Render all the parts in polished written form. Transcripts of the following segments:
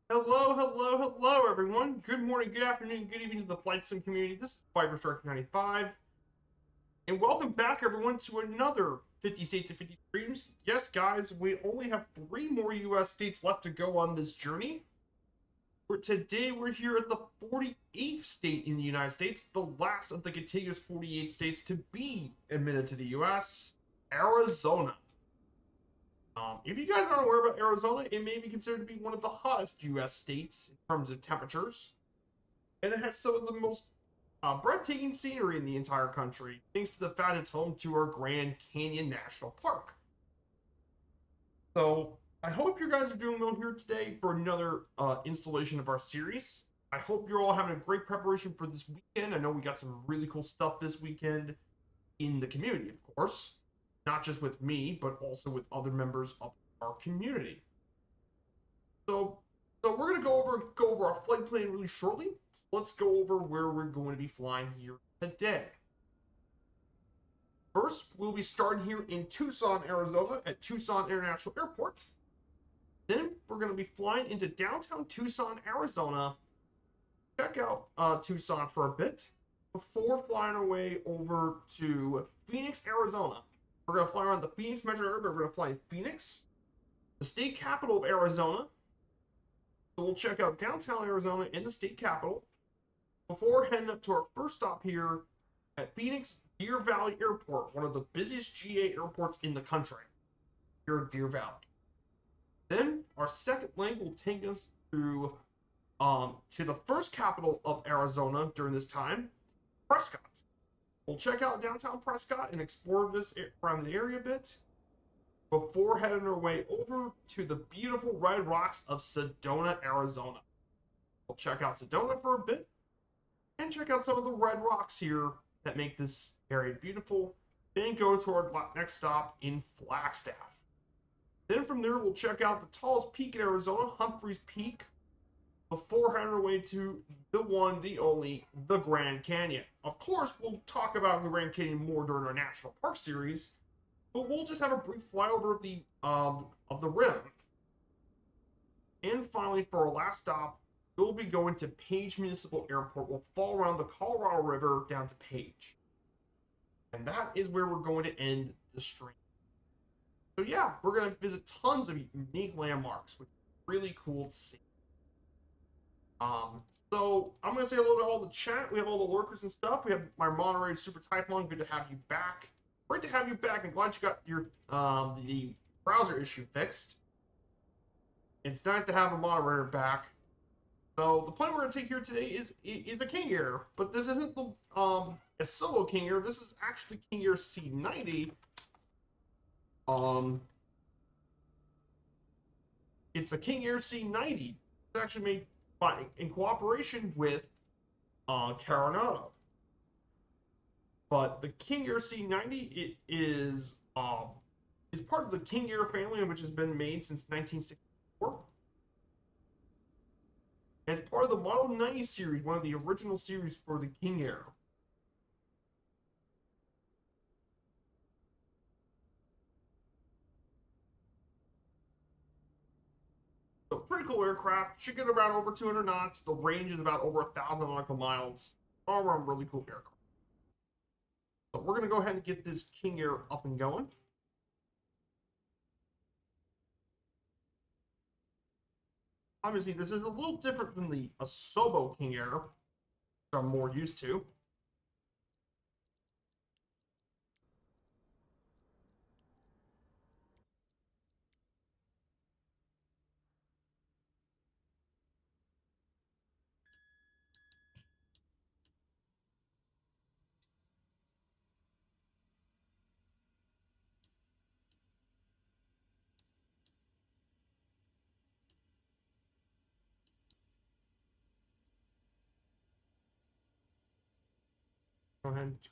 Hello, hello, hello, everyone. Good morning, good afternoon, good evening to the Flight Sim community. This is Fiber Shark 95, and welcome back, everyone, to another 50 States and 50 Streams. Yes, guys, we only have 3 more U.S. states left to go on this journey. Today, we're here at the 48th state in the United States, the last of the contiguous 48 states to be admitted to the U.S., Arizona. If you guys aren't aware about Arizona, it may be considered to be one of the hottest U.S. states in terms of temperatures, and it has some of the most breathtaking scenery in the entire country, thanks to the fact it's home to our Grand Canyon National Park. So, I hope you guys are doing well here today for another installation of our series. I hope you're all having a great preparation for this weekend. I know we got some really cool stuff this weekend in the community, of course, not just with me, but also with other members of our community. So, we're gonna go over our flight plan really shortly. So let's go over where we're going to be flying here today. First, we'll be starting here in Tucson, Arizona, at Tucson International Airport. Then we're going to be flying into downtown Tucson, Arizona. Check out Tucson for a bit before flying our way over to Phoenix, Arizona. We're going to fly around the Phoenix Metro area. We're going to fly in Phoenix, the state capital of Arizona. So we'll check out downtown Arizona and the state capital before heading up to our first stop here at Phoenix Deer Valley Airport, one of the busiest GA airports in the country, here at Deer Valley. Then our second leg will take us to the first capital of Arizona during this time, Prescott. We'll check out downtown Prescott and explore this around the area a bit before heading our way over to the beautiful red rocks of Sedona, Arizona. We'll check out Sedona for a bit and check out some of the red rocks here that make this area beautiful. Then go to our next stop in Flagstaff. Then from there, we'll check out the tallest peak in Arizona, Humphreys Peak, before heading our way to the one, the only, the Grand Canyon. Of course, we'll talk about the Grand Canyon more during our National Park series, but we'll just have a brief flyover of the rim. And finally, for our last stop, we'll be going to Page Municipal Airport. We'll fall around the Colorado River down to Page. And that is where we're going to end the stream. So yeah, we're going to visit tons of unique landmarks, which is really cool to see. So I'm going to say hello to all the chat. We have all the lurkers and stuff. We have my moderator, Super Typhon. Good to have you back. Great to have you back, and glad you got your the browser issue fixed. It's nice to have a moderator back. So the plane we're going to take here today is a King Air, but this isn't the a solo King Air. This is actually King Air C90. It's a King Air C90. It's actually made in cooperation with Coronado. But the King Air C90 is part of the King Air family, which has been made since 1964. And it's part of the Model 90 series, one of the original series for the King Air. So pretty cool aircraft. Should get around over 200 knots. The range is about over 1,000 nautical miles. All around really cool aircraft. So we're going to go ahead and get this King Air up and going. Obviously, this is a little different than the Asobo King Air, which I'm more used to. Go ahead and turn.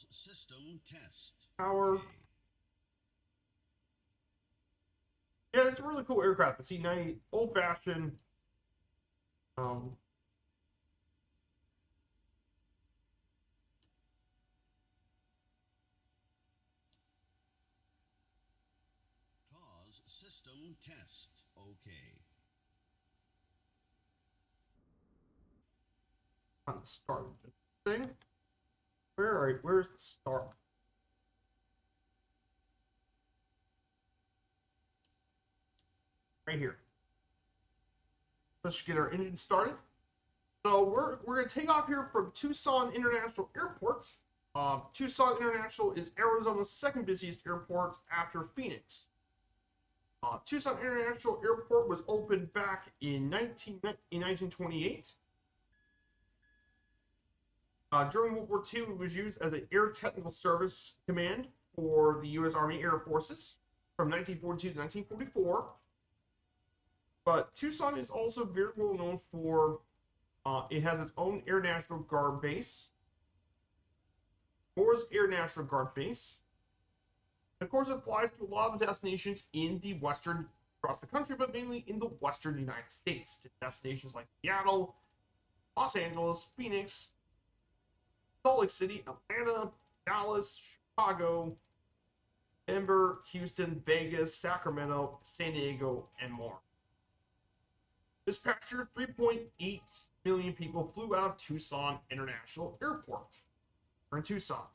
Pause system test. Power. Okay. Yeah, it's a really cool aircraft. The C-90, old-fashioned. Pause system test. Okay. On the start thing. Where's the start? Right here. Let's get our engine started. So we're gonna take off here from Tucson International Airport. Tucson International is Arizona's second busiest airport after Phoenix. Tucson International Airport was opened back in 1928. During World War II, it was used as an Air Technical Service Command for the U.S. Army Air Forces from 1942 to 1944. But Tucson is also very well known for, it has its own Air National Guard base, Morris Air National Guard base. And of course, it flies to a lot of destinations in the western, across the country, but mainly in the western United States, to destinations like Seattle, Los Angeles, Phoenix, Salt Lake City, Atlanta, Dallas, Chicago, Denver, Houston, Vegas, Sacramento, San Diego, and more. This past year, 3.8 million people flew out of Tucson International Airport. We're in Tucson.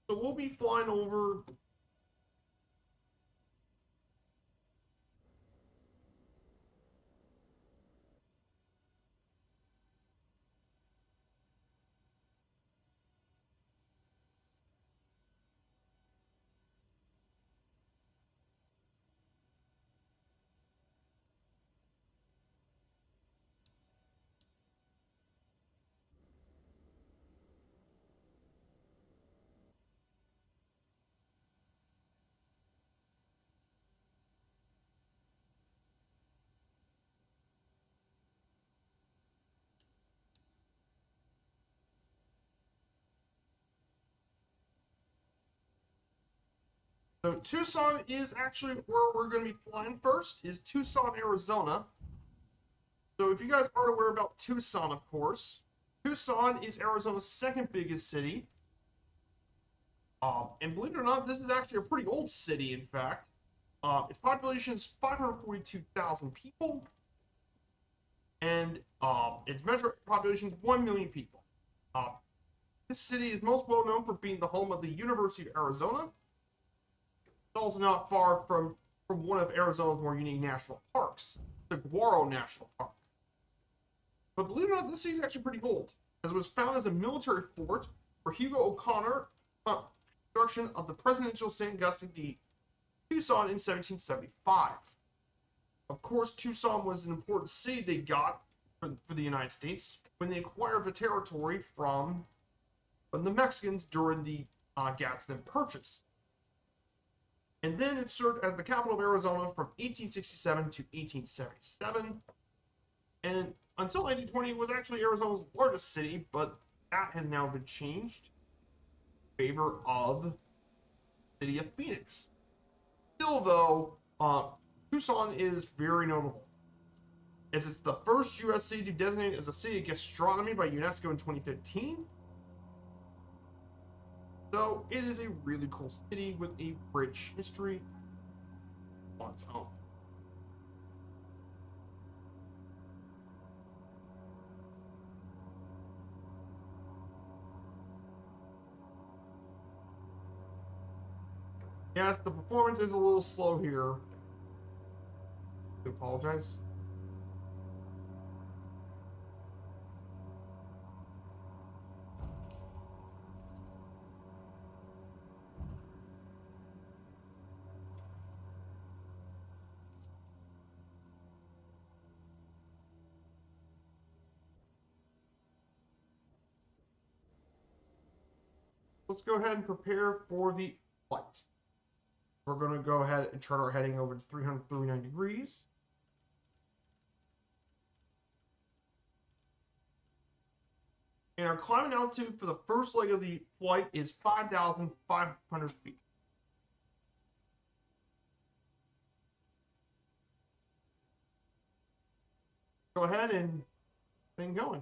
So we'll be flying over So Tucson is actually where we're going to be flying first, is Tucson, Arizona. So if you guys aren't aware about Tucson, of course, Tucson is Arizona's second biggest city. And believe it or not, this is actually a pretty old city, in fact. Its population is 542,000 people, and its metro population is 1 million people. This city is most well known for being the home of the University of Arizona. It's also not far from one of Arizona's more unique national parks, the Saguaro National Park. But believe it or not, this city is actually pretty old, as it was founded as a military fort for Hugo O'Connor construction of the Presidential St. Augustine de Tucson in 1775. Of course, Tucson was an important city they got for the United States when they acquired the territory from the Mexicans during the Gadsden Purchase. And then it served as the capital of Arizona from 1867 to 1877. And until 1920, it was actually Arizona's largest city, but that has now been changed in favor of the city of Phoenix. Still, though, Tucson is very notable. It's the first U.S. city to designate as a city of gastronomy by UNESCO in 2015. So it is a really cool city with a rich history on its own. Yes, the performance is a little slow here. I apologize. Let's go ahead and prepare for the flight. We're going to go ahead and turn our heading over to 339 degrees. And our climbing altitude for the first leg of the flight is 5,500 feet. Go ahead and thing going.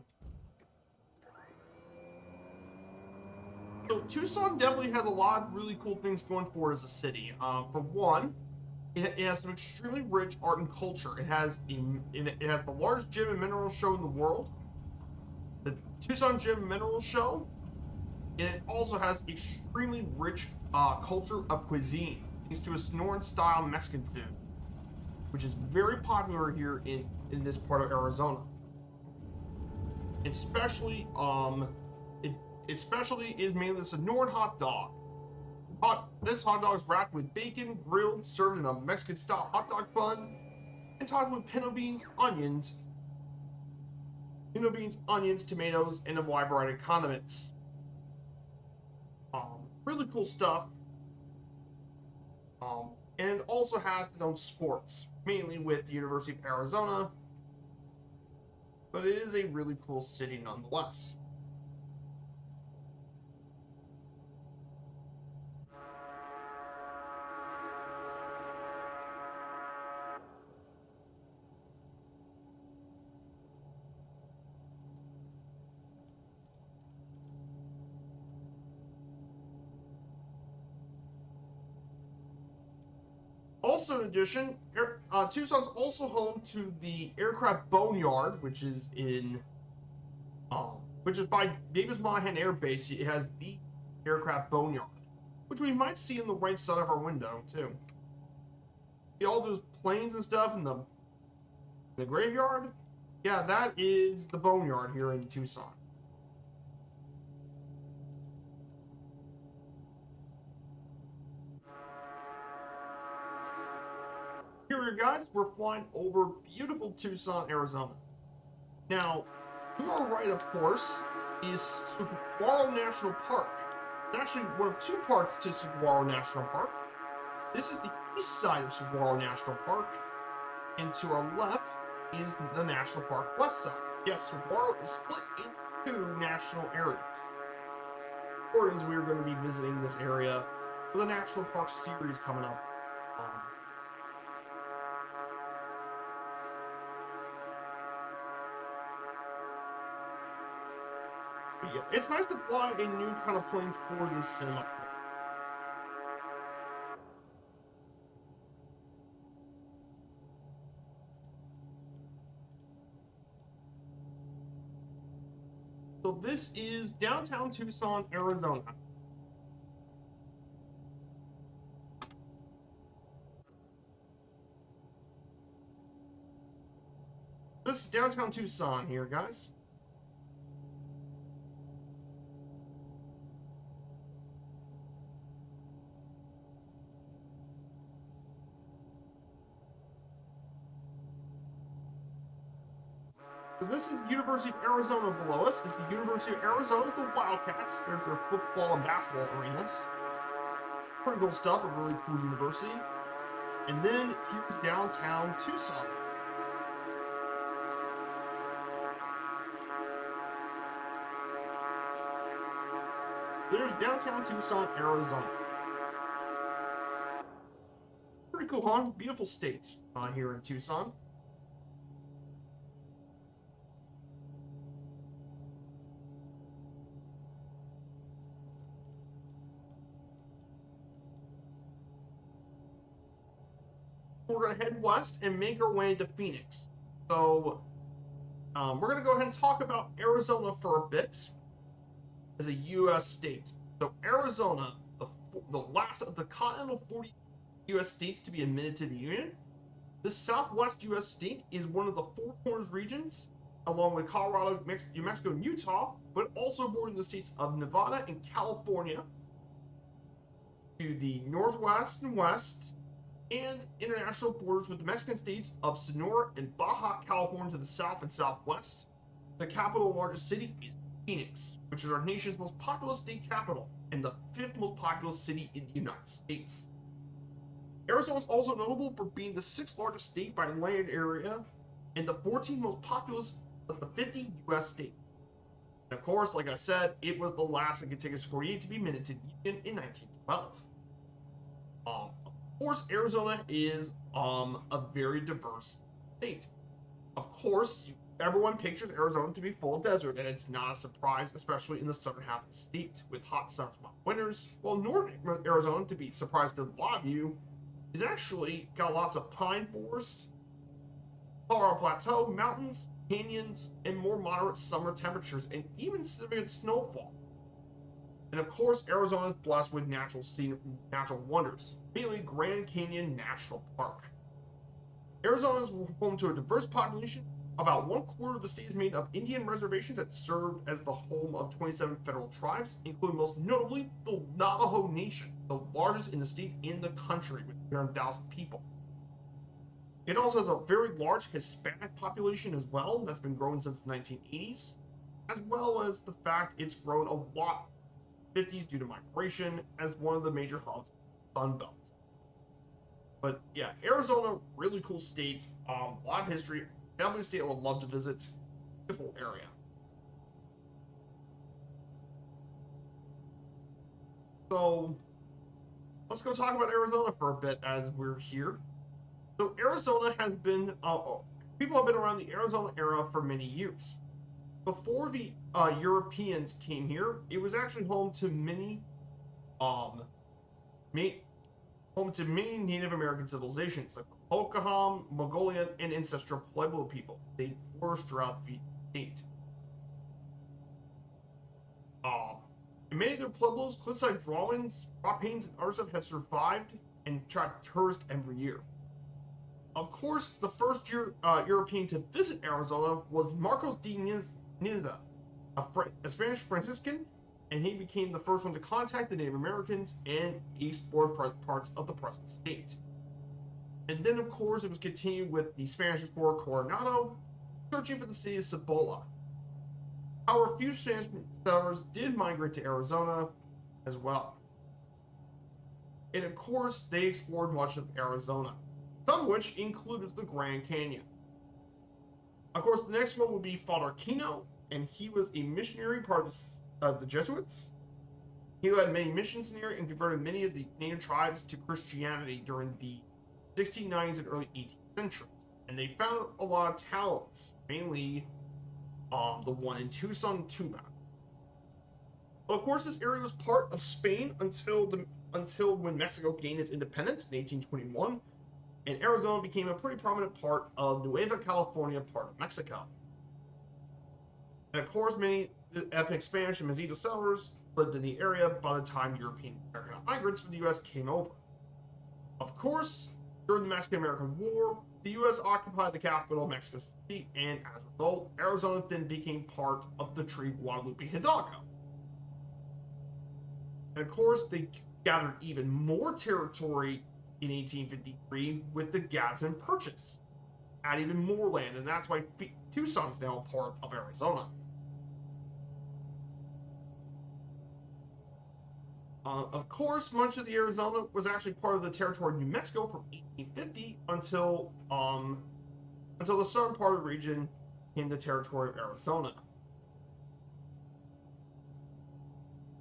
So Tucson definitely has a lot of really cool things going for it as a city. For one, it has some extremely rich art and culture. It has the largest gem and mineral show in the world, the Tucson Gem and Mineral Show, and it also has extremely rich culture of cuisine, thanks to a Sonoran-style Mexican food, which is very popular here in this part of Arizona. Especially, its specialty is mainly the Sonoran hot dog. This hot dog is wrapped with bacon, grilled, served in a Mexican-style hot dog bun, and topped with pinto beans, onions, tomatoes, and a wide variety of condiments. Really cool stuff. And it also has its own sports, mainly with the University of Arizona, but it is a really cool city nonetheless. Also, in addition, Tucson's also home to the Aircraft Boneyard, which is by Davis Monthan Air Base. It has the Aircraft Boneyard, which we might see in the right side of our window too. See all those planes and stuff in the graveyard? Yeah, that is the Boneyard here in Tucson. Here, guys, we're flying over beautiful Tucson, Arizona. Now, to our right, of course, is Saguaro National Park. There's actually one of two parts to Saguaro National Park. This is the east side of Saguaro National Park, and to our left is the National Park west side. Yes, Saguaro is split into national areas. Or as we're going to be visiting this area for the National Park series coming up. Yeah, it's nice to fly a new kind of plane for this cinema. So this is downtown Tucson, Arizona. This is downtown Tucson here, guys. So this is University of Arizona below us. This is the University of Arizona with the Wildcats. There's their football and basketball arenas. Pretty cool stuff, a really cool university. And then here's downtown Tucson. There's downtown Tucson, Arizona. Pretty cool, huh? Beautiful state here in Tucson. We're going to head west and make our way to Phoenix. So we're going to go ahead and talk about Arizona for a bit as a U.S. state. So Arizona, the last of the continental 40 U.S. states to be admitted to the Union. This southwest U.S. state is one of the Four Corners regions, along with Colorado, New Mexico, and Utah, but also bordering the states of Nevada and California to the northwest and west, and international borders with the Mexican states of Sonora and Baja California to the south and southwest. The capital and largest city is Phoenix, which is our nation's most populous state capital and the fifth most populous city in the United States. Arizona is also notable for being the sixth largest state by land area and the 14th most populous of the 50 U.S. states. And of course, like I said, it was the last contiguous 48 to be minted to the Union in 1912. Of course, Arizona is a very diverse state. Of course, everyone pictures Arizona to be full of desert, and it's not a surprise, especially in the southern half of the state, with hot summers, mild winters. While northern Arizona, to be surprised to a lot of you, is actually got lots of pine forests, Colorado Plateau, mountains, canyons, and more moderate summer temperatures, and even significant snowfall. And of course, Arizona is blessed with natural wonders, mainly Grand Canyon National Park. Arizona is home to a diverse population. About 1/4 of the state is made of Indian reservations that served as the home of 27 federal tribes, including most notably the Navajo Nation, the largest in the state in the country with 300,000 people. It also has a very large Hispanic population as well that's been growing since the 1980s, as well as the fact it's grown a lot in the 50s due to migration as one of the major hubs of the Sun Belt. But yeah, Arizona, really cool state, a lot of history, definitely a state I would love to visit. Beautiful area. So let's go talk about Arizona for a bit as we're here. So Arizona has been, people have been around the Arizona era for many years. Before the Europeans came here, it was actually home to many Native American civilizations like the Hohokam, Mongolian, and ancestral Pueblo people. They flourished throughout the state. And many of their Pueblos, cliffside drawings, rock paintings, and art stuff have survived and attract tourists every year. Of course, the first European to visit Arizona was Marcos de Niza, a Spanish Franciscan, and he became the first one to contact the Native Americans and explore parts of the present state. And then, of course, it was continued with the Spanish explorer Coronado, searching for the city of Cibola. However, a few Spanish settlers did migrate to Arizona as well. And of course, they explored much of Arizona, some of which included the Grand Canyon. Of course, the next one would be Father Kino, and he was a missionary part of the Jesuits. He led many missions in the area and converted many of the native tribes to Christianity during the 1690s and early 18th centuries. And they found a lot of talents, mainly the one in Tucson, Tuba. But of course, this area was part of Spain until when Mexico gained its independence in 1821, and Arizona became a pretty prominent part of Nueva California, part of Mexico. And of course, many ethnic Spanish and Mestizo settlers lived in the area by the time European American migrants from the U.S. came over. Of course, during the Mexican-American War, the U.S. occupied the capital, Mexico City, and as a result, Arizona then became part of the Treaty of Guadalupe Hidalgo. And of course, they gathered even more territory in 1853 with the Gadsden Purchase, add even more land, and that's why Tucson's now a part of Arizona. Of course, much of the Arizona was actually part of the territory of New Mexico from 1850 until the southern part of the region became the territory of Arizona.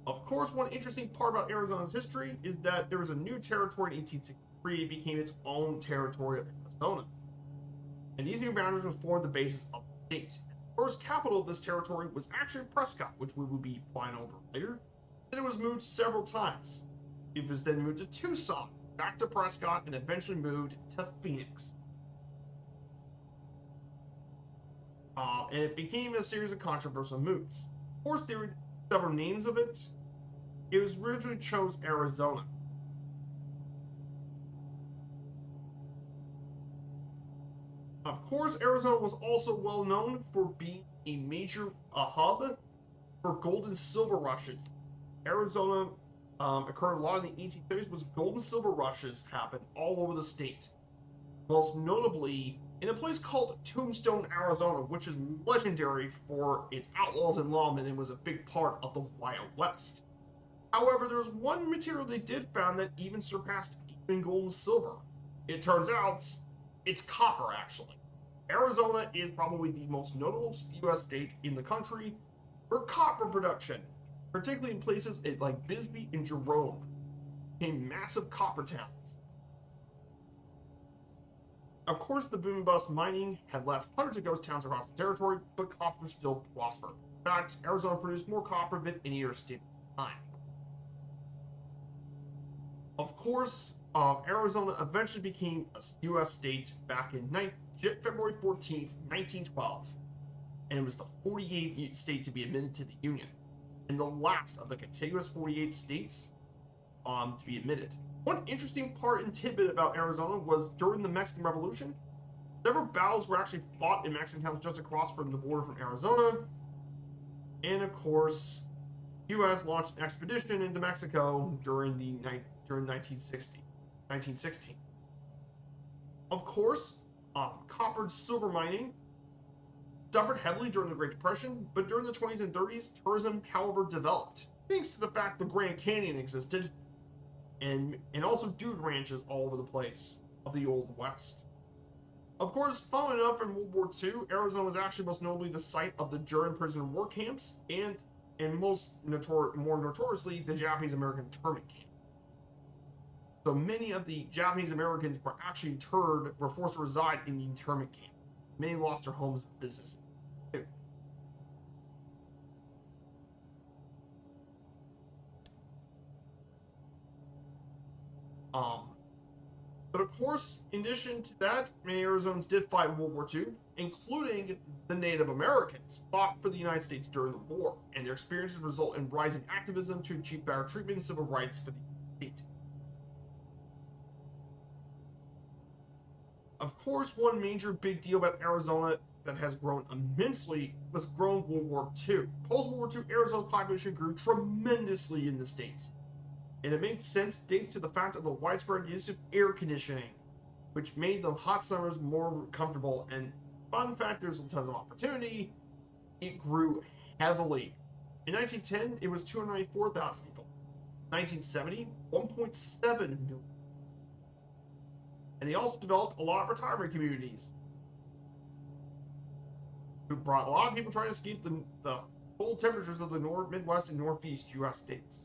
Of course, one interesting part about Arizona's history is that there was a new territory in 1863. It became its own territory of Arizona. And these new boundaries would form the basis of the state. The first capital of this territory was actually Prescott, which we will be flying over later. Then it was moved several times. It was then moved to Tucson, back to Prescott, and eventually moved to Phoenix. And it became a series of controversial moves. Of course, there were several names of it. It was originally chose Arizona. Of course, Arizona was also well known for being a major hub for gold and silver rushes. Arizona occurred a lot in the 1830s, was gold and silver rushes happened all over the state. Most notably in a place called Tombstone, Arizona, which is legendary for its outlaws and lawmen and was a big part of the Wild West. However, there's one material they did found that even surpassed even gold and silver. It turns out it's copper, actually. Arizona is probably the most notable U.S. state in the country for copper production, particularly in places like Bisbee and Jerome, became massive copper towns. Of course, the boom and bust mining had left hundreds of ghost towns across the territory, but copper still prospered. In fact, Arizona produced more copper than any other state at the time. Of course, Arizona eventually became a U.S. state back in February 14th, 1912, and it was the 48th state to be admitted to the Union, and the last of the contiguous 48 states to be admitted. One interesting part and tidbit about Arizona was during the Mexican Revolution, several battles were actually fought in Mexican towns just across from the border from Arizona, and of course, U.S. launched an expedition into Mexico during 1916. Of course, copper and silver mining suffered heavily during the Great Depression, but during the 20s and 30s, tourism, however, developed, thanks to the fact the Grand Canyon existed, and also dude ranches all over the place of the Old West. Of course, following up in World War II, Arizona was actually most notably the site of the German prisoner war camps, and more notoriously, the Japanese-American internment camp. So many of the Japanese Americans were actually were forced to reside in the internment camp. Many lost their homes and businesses. But of course, in addition to that, many Arizonans did fight in World War II, including the Native Americans, fought for the United States during the war, and their experiences result in rising activism to achieve better treatment and civil rights for the state. Of course, one major big deal about Arizona that has grown immensely was World War II. Post-World War II, Arizona's population grew tremendously in the state. And it made sense thanks to the fact of the widespread use of air conditioning, which made the hot summers more comfortable. And fun fact, there's tons of opportunity. It grew heavily. In 1910, it was 294,000 people. 1970, 1.7 million. And they also developed a lot of retirement communities, who brought a lot of people trying to escape the cold temperatures of the Midwest and Northeast U.S. states.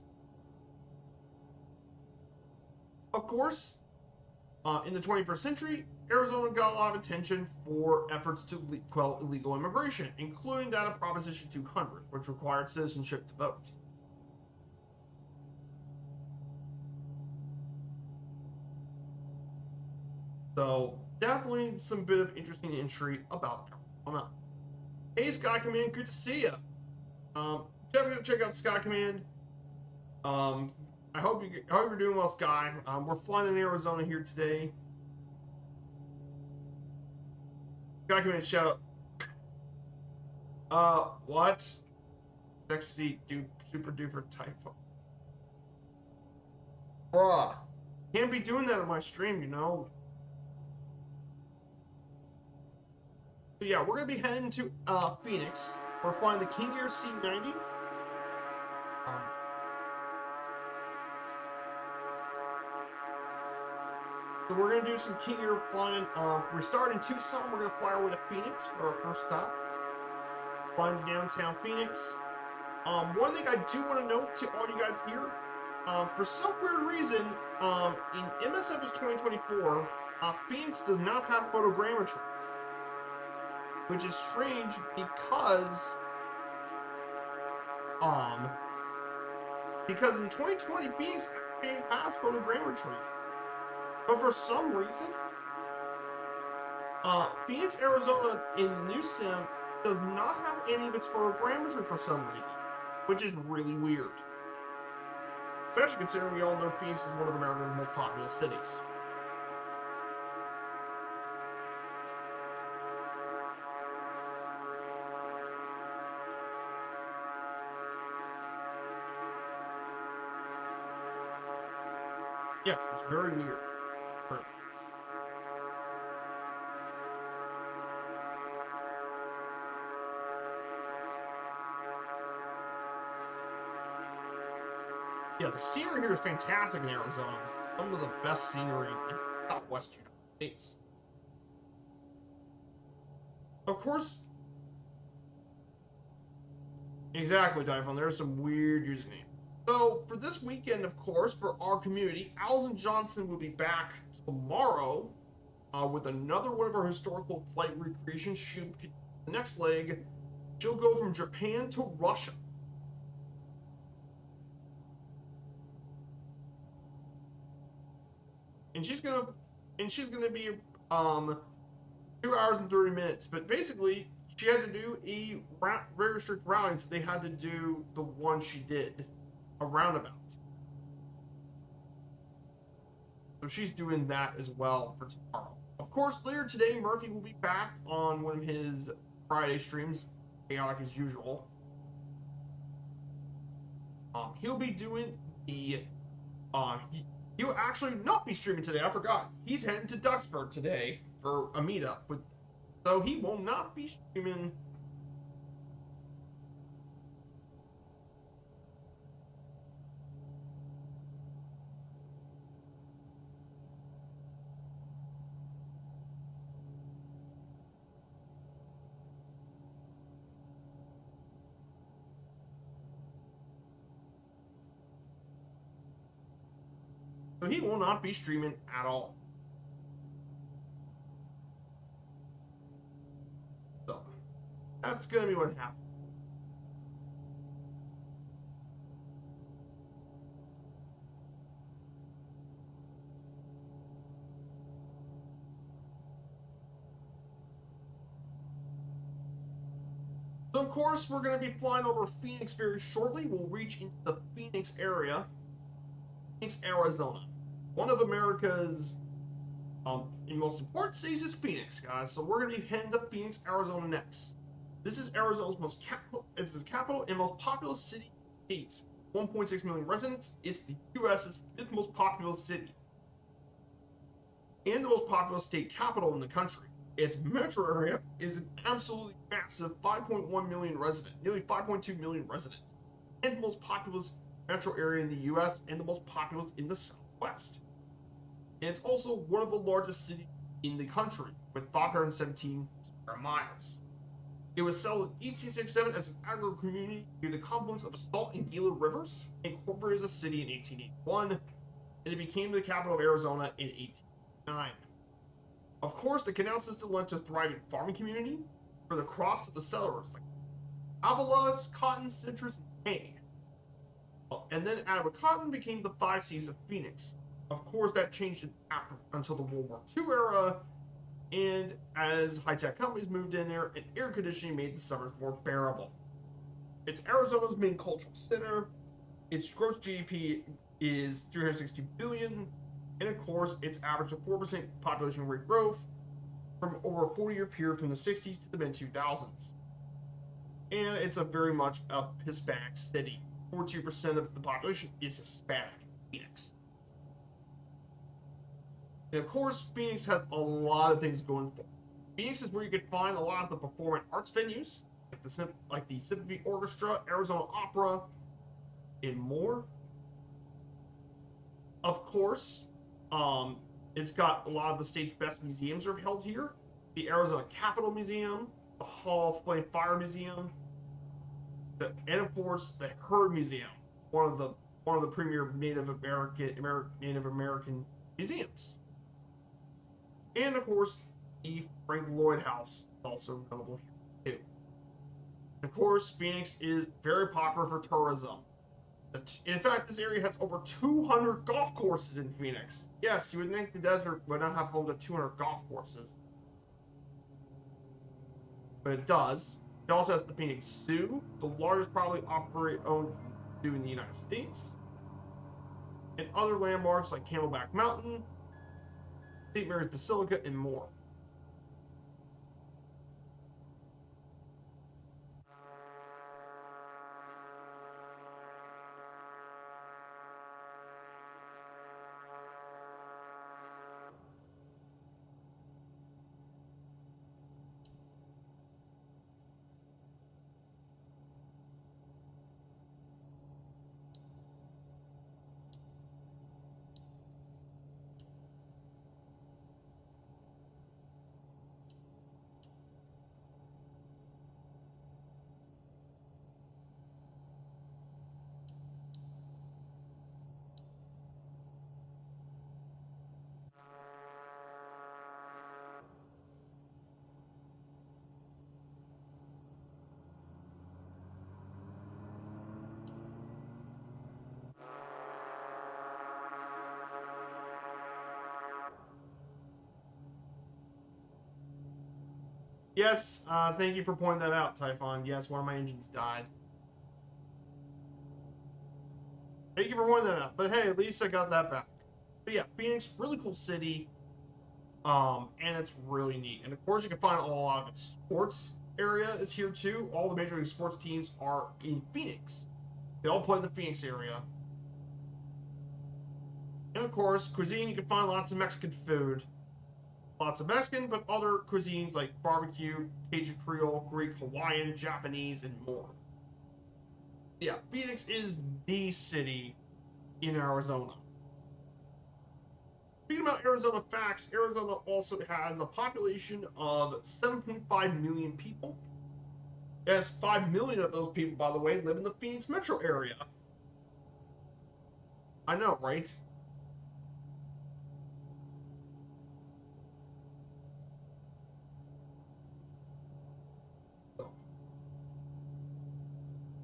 Of course, in the 21st century, Arizona got a lot of attention for efforts to quell illegal immigration, including that of Proposition 200, which required citizenship to vote. So, definitely some bit of interesting entry about Arizona. Hey, Sky Command, good to see you. Definitely check out Sky Command. I hope you're doing well, Sky. We're flying in Arizona here today. Sky Command, shout out. What? Sexy dude, super duper typo. Bruh, can't be doing that on my stream, you know. So yeah, we're gonna be heading to Phoenix. We're flying the King Air C-90. So we're gonna do some King Air flying. We're starting in Tucson. We're gonna fly our way to Phoenix for our first stop. Flying to downtown Phoenix. One thing I do want to note to all you guys here, for some weird reason, in MSF's 2024, Phoenix does not have photogrammetry, which is strange because in 2020 Phoenix actually has photogrammetry, but for some reason, Phoenix, Arizona in the new sim does not have any of its photogrammetry for some reason, which is really weird. Especially considering we all know Phoenix is one of America's most populous cities. Yes, it's very weird. Yeah, the scenery here is fantastic in Arizona. Some of the best scenery in Southwest United States. Of course, Exactly, Typhon. There's some weird usernames. So for this weekend, of course, for our community, Alison Johnson will be back tomorrow with another one of our historical flight recreations. The next leg, she'll go from Japan to Russia. And she's gonna be 2 hours and 30 minutes. But basically, she had to do a very strict routing, so they had to do the one she did, a roundabout. So she's doing that as well for tomorrow. Of course, later today, Murphy will be back on one of his Friday streams, chaotic as usual. He'll be doing the. He'll actually not be streaming today. I forgot. He's heading to Duxford today for a meetup with. So he will not be streaming. So he will not be streaming at all. So that's gonna be what happens. So of course we're going to be flying over Phoenix very shortly. We'll reach into the Phoenix area, Phoenix, Arizona. One of America's most important cities is Phoenix, guys. So we're going to be heading to Phoenix, Arizona next. This is Arizona's most capital and most populous city. 1.6 million residents. It's the U.S.'s fifth most populous city and the most populous state capital in the country. Its metro area is an absolutely massive 5.1 million residents, nearly 5.2 million residents, and the most populous metro area in the U.S. and the most populous in the Southwest. And it's also one of the largest cities in the country with 517 square miles. It was settled in 1867 as an agricultural community near the confluence of the Salt and Gila rivers, incorporated as a city in 1881, and it became the capital of Arizona in 1889. Of course, the canal system led to a thriving farming community for the crops of the settlers, like avelas, cotton, citrus, and hay. And then out of cotton became the 5 C's of Phoenix. Of course, that changed until the World War II era, and as high-tech companies moved in there, and air conditioning made the summers more bearable. It's Arizona's main cultural center. Its gross GDP is $360 billion, and of course, its average of 4% population rate growth from over a 40-year period from the 60s to the mid-2000s. And it's a very much a Hispanic city. 42% of the population is Hispanic. Phoenix. And of course, Phoenix has a lot of things going for it. Phoenix is where you can find a lot of the performing arts venues, like the Symphony Orchestra, Arizona Opera, and more. Of course, it's got a lot of the state's best museums are held here. The Arizona Capitol Museum, the Hall of Flame Fire Museum, and of course the Herd Museum, one of the premier Native American museums. And of course, the Frank Lloyd House is also notable here too. Of course, Phoenix is very popular for tourism. In fact, this area has over 200 golf courses in Phoenix. Yes, you would think the desert would not have home to 200 golf courses. But it does. It also has the Phoenix Zoo, the largest privately owned zoo in the United States. And other landmarks like Camelback Mountain, St. Mary's Basilica, and more. Yes, thank you for pointing that out, Typhon. Yes, one of my engines died. Thank you for pointing that out. But hey, at least I got that back. But yeah, Phoenix, really cool city. And it's really neat. And of course, you can find a lot of its sports area is here too. All the major league sports teams are in Phoenix. They all play in the Phoenix area. And of course, cuisine, you can find lots of Mexican food. Lots of Mexican, but other cuisines like barbecue, Cajun Creole, Greek, Hawaiian, Japanese, and more. Yeah, Phoenix is the city in Arizona. Speaking about Arizona facts, Arizona also has a population of 7.5 million people. Yes, 5 million of those people, by the way, live in the Phoenix metro area. I know, right? So,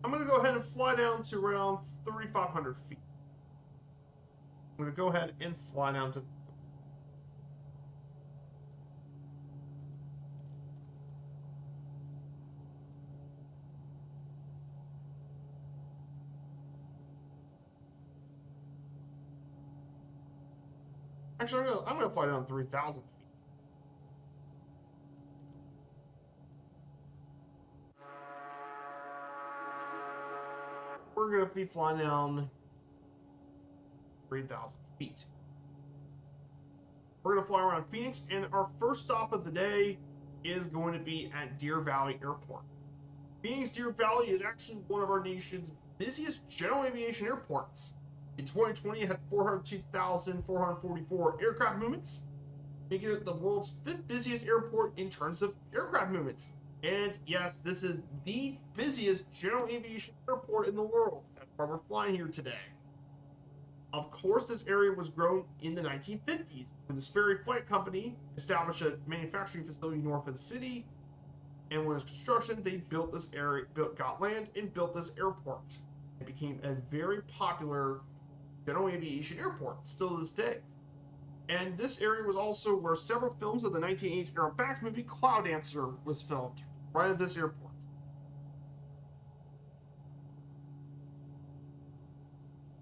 I'm going to go ahead and fly down to around 3,500 feet. I'm going to go ahead and fly down to. Actually, I'm gonna fly down 3,000 feet. We're gonna be flying down 3,000 feet. We're gonna fly around Phoenix, and our first stop of the day is going to be at Deer Valley Airport. Phoenix Deer Valley is actually one of our nation's busiest general aviation airports. In 2020, it had 402,444 aircraft movements, making it the world's fifth busiest airport in terms of aircraft movements. And yes, this is the busiest general aviation airport in the world. That's why we're flying here today. Of course, this area was grown in the 1950s when the Sperry Flight Company established a manufacturing facility north of the city. And when it was construction, they built this area, got land, and built this airport. It became a very popular general aviation airport, still to this day. And this area was also where several films of the 1980s Aaron Bax movie Cloud Dancer was filmed, right at this airport.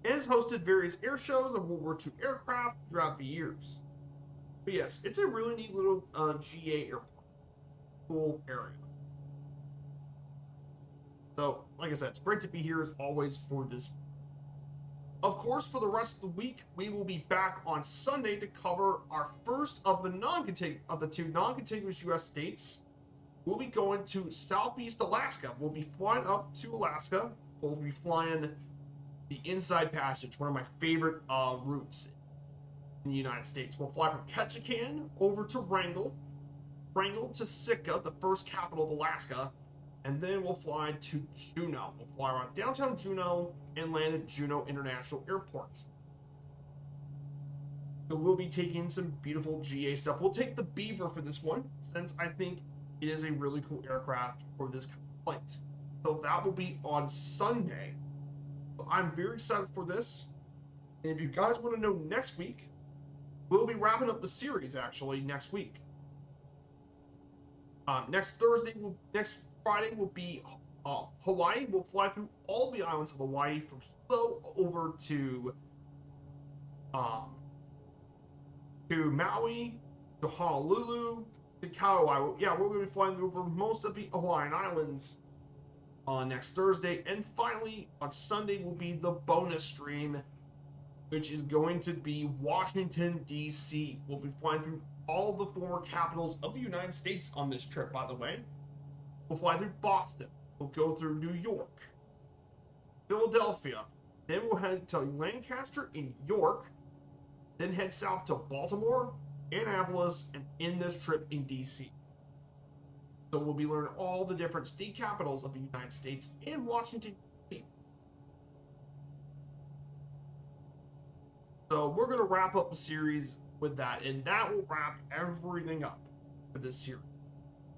It has hosted various air shows of World War II aircraft throughout the years. But yes, it's a really neat little GA airport. Cool area. So, like I said, it's great to be here as always for this. Of course, for the rest of the week, we will be back on Sunday to cover our first of the two non-contiguous U.S. states. We'll be going to Southeast Alaska. We'll be flying up to Alaska. We'll be flying the Inside Passage, one of my favorite routes in the United States. We'll fly from Ketchikan over to Wrangell, Wrangell to Sitka, the first capital of Alaska, and then we'll fly to Juneau. We'll fly around downtown Juneau and land at Juneau International Airport. So we'll be taking some beautiful GA stuff. We'll take the Beaver for this one, since I think it is a really cool aircraft for this kind of flight. So that will be on Sunday. So I'm very excited for this. And if you guys want to know next week, we'll be wrapping up the series actually next week. Next Friday will be Hawaii. We'll fly through all the islands of Hawaii from Hilo over to Maui, to Honolulu, to Kauai. Yeah, we're going to be flying over most of the Hawaiian Islands next Thursday. And finally, on Sunday will be the bonus stream, which is going to be Washington, D.C. We'll be flying through all the former capitals of the United States on this trip, by the way. We'll fly through Boston. We'll go through New York, Philadelphia. Then we'll head to Lancaster in York. Then head south to Baltimore, Annapolis, and end this trip in D.C. So we'll be learning all the different state capitals of the United States and Washington, D.C. So we're going to wrap up the series with that, and that will wrap everything up for this series.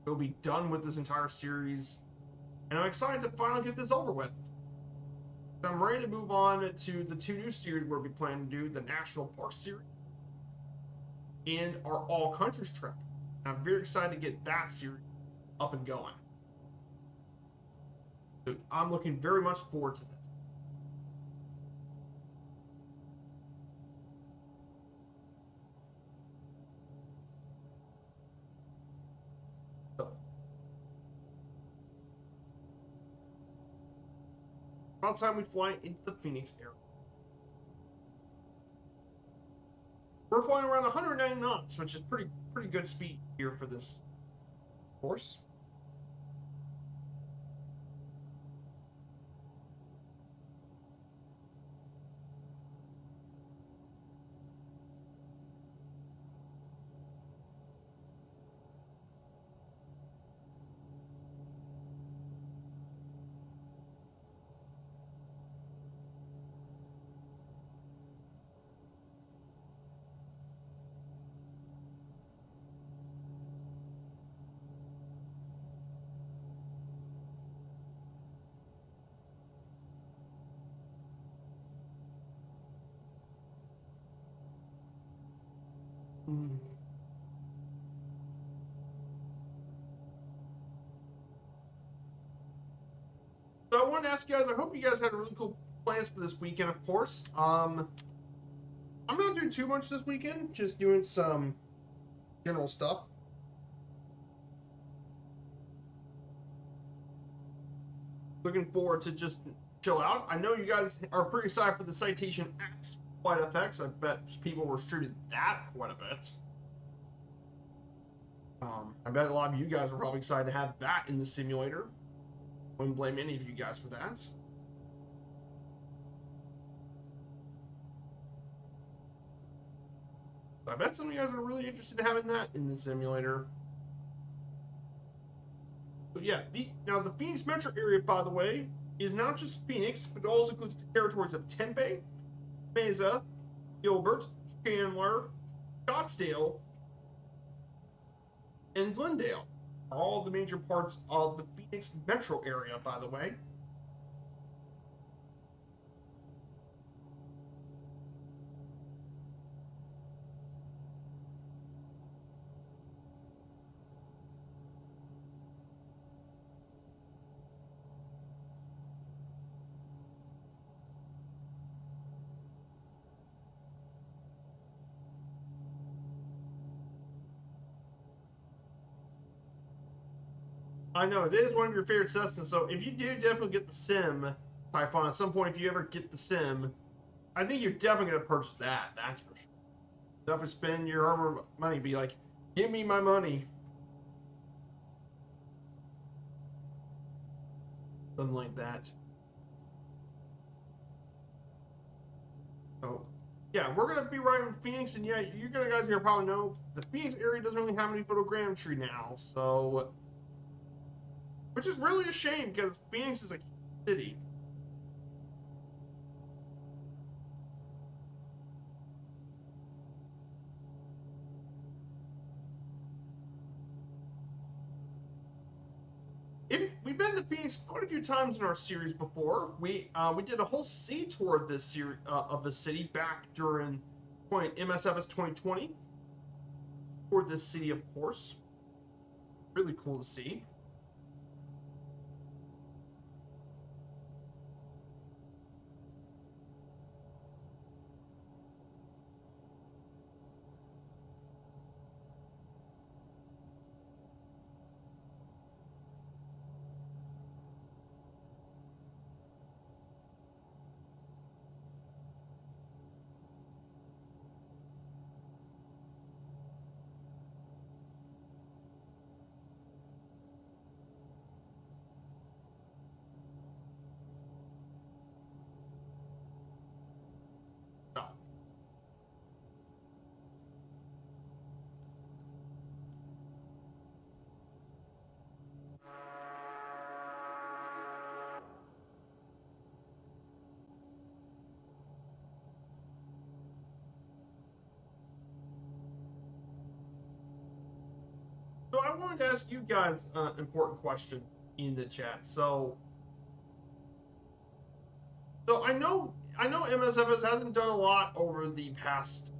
We'll be done with this entire series, and I'm excited to finally get this over with. So I'm ready to move on to the two new series we'll be planning to do, the National Park series and our All Countries trip. I'm very excited to get that series. up and going. So I'm looking very much forward to this. So, about time we fly into the Phoenix area. We're flying around 190 knots, which is pretty good speed here for this course. So I wanted to ask you guys, I hope you guys had really cool plans for this weekend, of course. I'm not doing too much this weekend, just doing some general stuff. Looking forward to just chill out. I know you guys are pretty excited for the Citation X flight FX. I bet people restricted that quite a bit. I bet a lot of you guys are probably excited to have that in the simulator. Wouldn't blame any of you guys for that. I bet some of you guys are really interested in having that in the simulator. So yeah, now the Phoenix metro area, by the way, is not just Phoenix, but also includes the territories of Tempe, Mesa, Gilbert, Chandler, Scottsdale, and Glendale. All the major parts of the Phoenix metro area, by the way. I know, it is one of your favorite Cessnas, so if you do definitely get the Sim, Typhon, at some point, if you ever get the Sim, I think you're definitely going to purchase that, that's for sure. Definitely spend your hard money, be like, give me my money. Something like that. So, yeah, we're going to be riding in Phoenix, and yeah, you guys are going to probably know the Phoenix area doesn't really have any photogrammetry now, so... Which is really a shame, because Phoenix is a city. We've been to Phoenix quite a few times in our series before. We did a whole sea tour of this series of the city back during MSFS 2020 for this city, of course. Really cool to see. So, so I wanted to ask you guys an important question in the chat. So I know MSFS hasn't done a lot over the past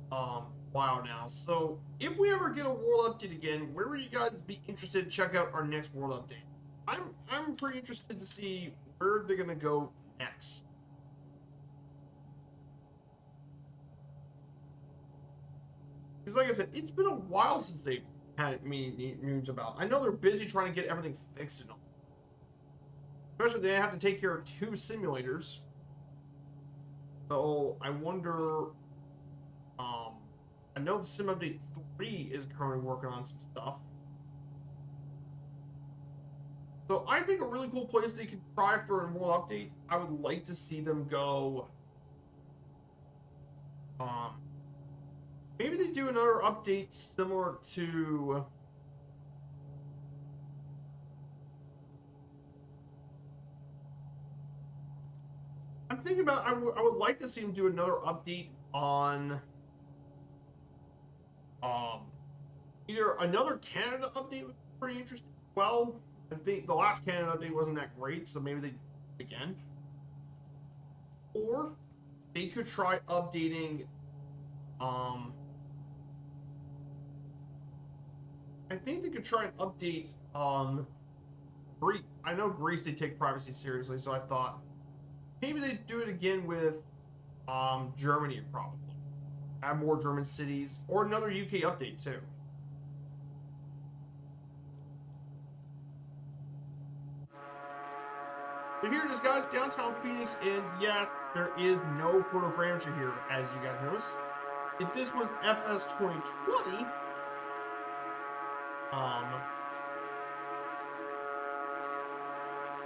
while now. So if we ever get a world update again, where would you guys be interested to check out our next world update? I'm pretty interested to see where they're gonna go next. Because like I said, it's been a while since they've had me news about. I know they're busy trying to get everything fixed and all. Especially they have to take care of 2 simulators. So I wonder. I know the Sim Update 3 is currently working on some stuff. So I think a really cool place they could try for a world update. I would like to see them go. Maybe they do another update similar to. I'm thinking about. I would like to see them do another update on. Either another Canada update would be pretty interesting. Well, I think the last Canada update wasn't that great, so maybe they again. Or they could try updating. I think they could try and update. Greece. I know Greece they take privacy seriously, so I thought maybe they do it again with Germany probably. Add more German cities or another UK update too. So here it is, guys, downtown Phoenix, and yes, there is no photogrammetry here, as you guys notice. If this was FS 2020,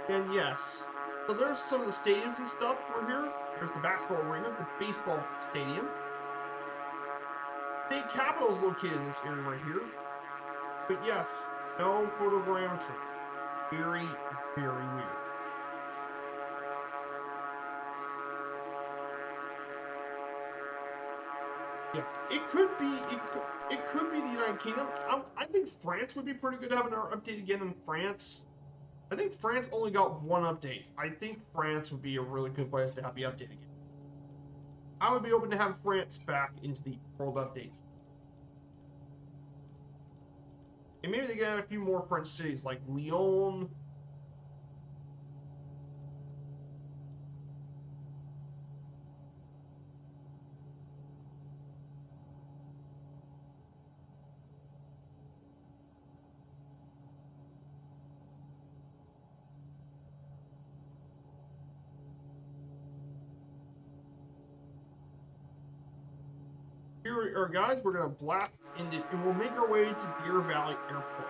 then yes. So there's some of the stadiums and stuff over here. There's the basketball arena, the baseball stadium. State Capitol is located in this area right here. But yes, no photogrammetry. Very, very weird. Yeah, it could be. It could be the United Kingdom. I think France would be pretty good having our update again in France. I think France only got 1 update. I think France would be a really good place to have the update again. I would be open to have France back into the world updates. And maybe they get a few more French cities like Lyon. Here we are, guys. We're going to blast into, and we'll make our way to Deer Valley Airport.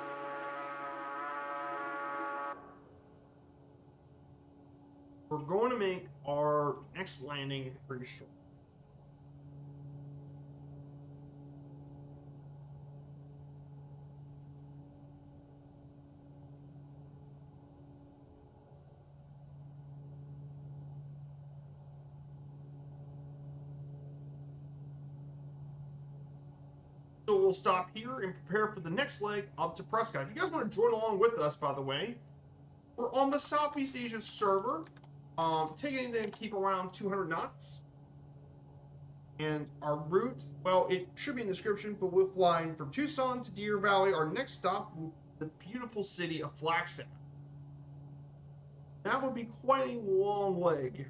We're going to make our next landing pretty short. So we'll stop here and prepare for the next leg up to Prescott. If you guys want to join along with us, by the way, we're on the Southeast Asia server. Take anything to keep around 200 knots. And our route, well, it should be in the description, but we'll fly from Tucson to Deer Valley. Our next stop will be the beautiful city of Flagstaff. That would be quite a long leg,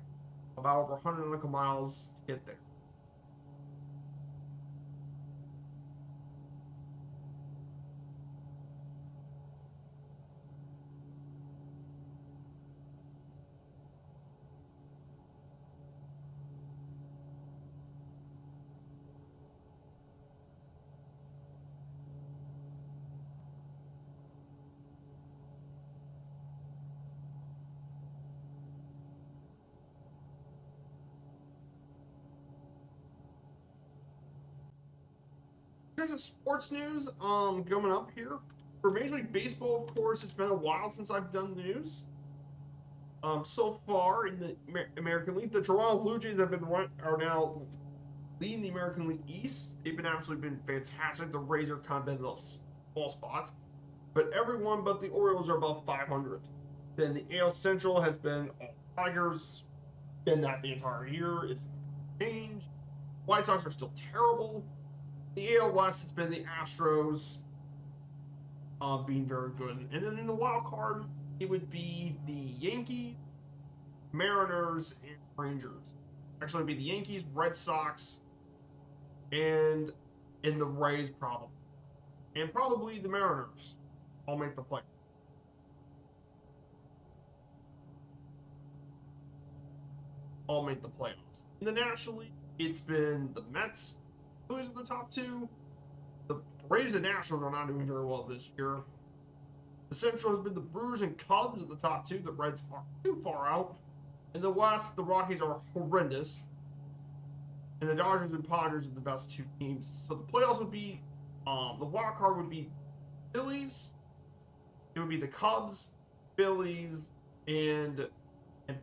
about over 100 nautical miles to get there. In terms of sports news, coming up here for Major League Baseball, of course, it's been a while since I've done the news. So far in the American League, the Toronto Blue Jays are now leading the American League East. They've been absolutely fantastic. The Rays are kind of been in a small spot, but everyone but the Orioles are above 500. Then the AL Central has been Tigers, been that the entire year. It's changed. White Sox are still terrible. The AL West, it's been the Astros being very good. And then in the wild card, it would be the Yankees, Mariners, and Rangers. Actually, it'd be the Yankees, Red Sox, and the Rays probably. And probably the Mariners. I'll make the play. All make the playoffs. In the National League, it's been the Mets, Phillies are the top two. The Rays and Nationals are not doing very well this year. The Central has been the Brewers and Cubs at the top two. The Reds are too far out. In the West, the Rockies are horrendous. And the Dodgers and Padres are the best two teams. So the playoffs would be, the wild card would be Phillies. It would be the Cubs, Phillies, and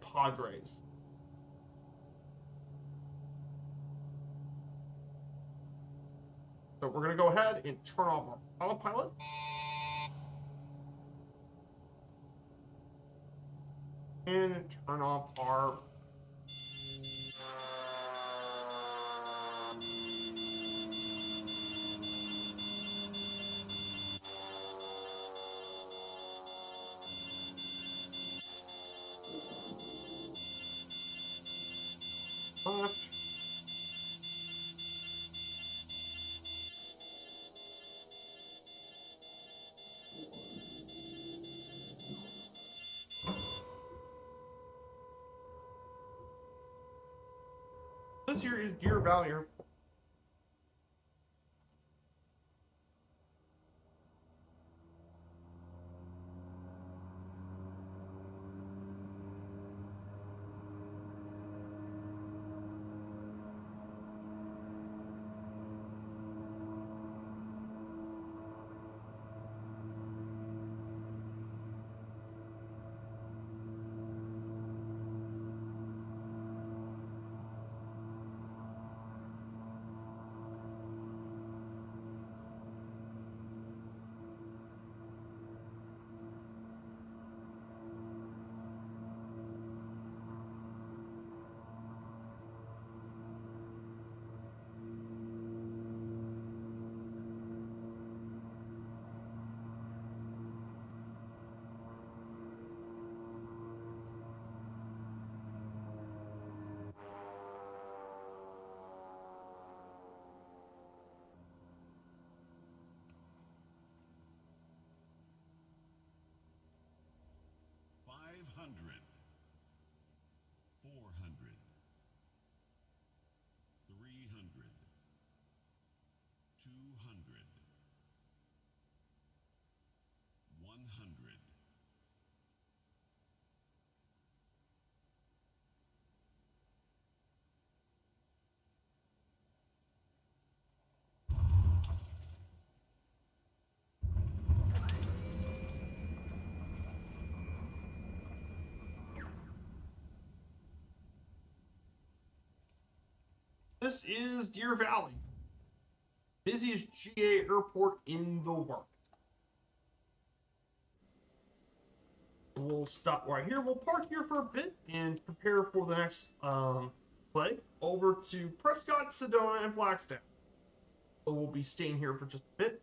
Padres. So we're going to go ahead and turn off our autopilot. And turn off our left. This here is Deer Valley Airport. Hundred, 400, 300, 200, 100. This is Deer Valley, busiest GA airport in the world. We'll stop right here. We'll park here for a bit and prepare for the next play over to Prescott, Sedona, and Flagstaff. So we'll be staying here for just a bit.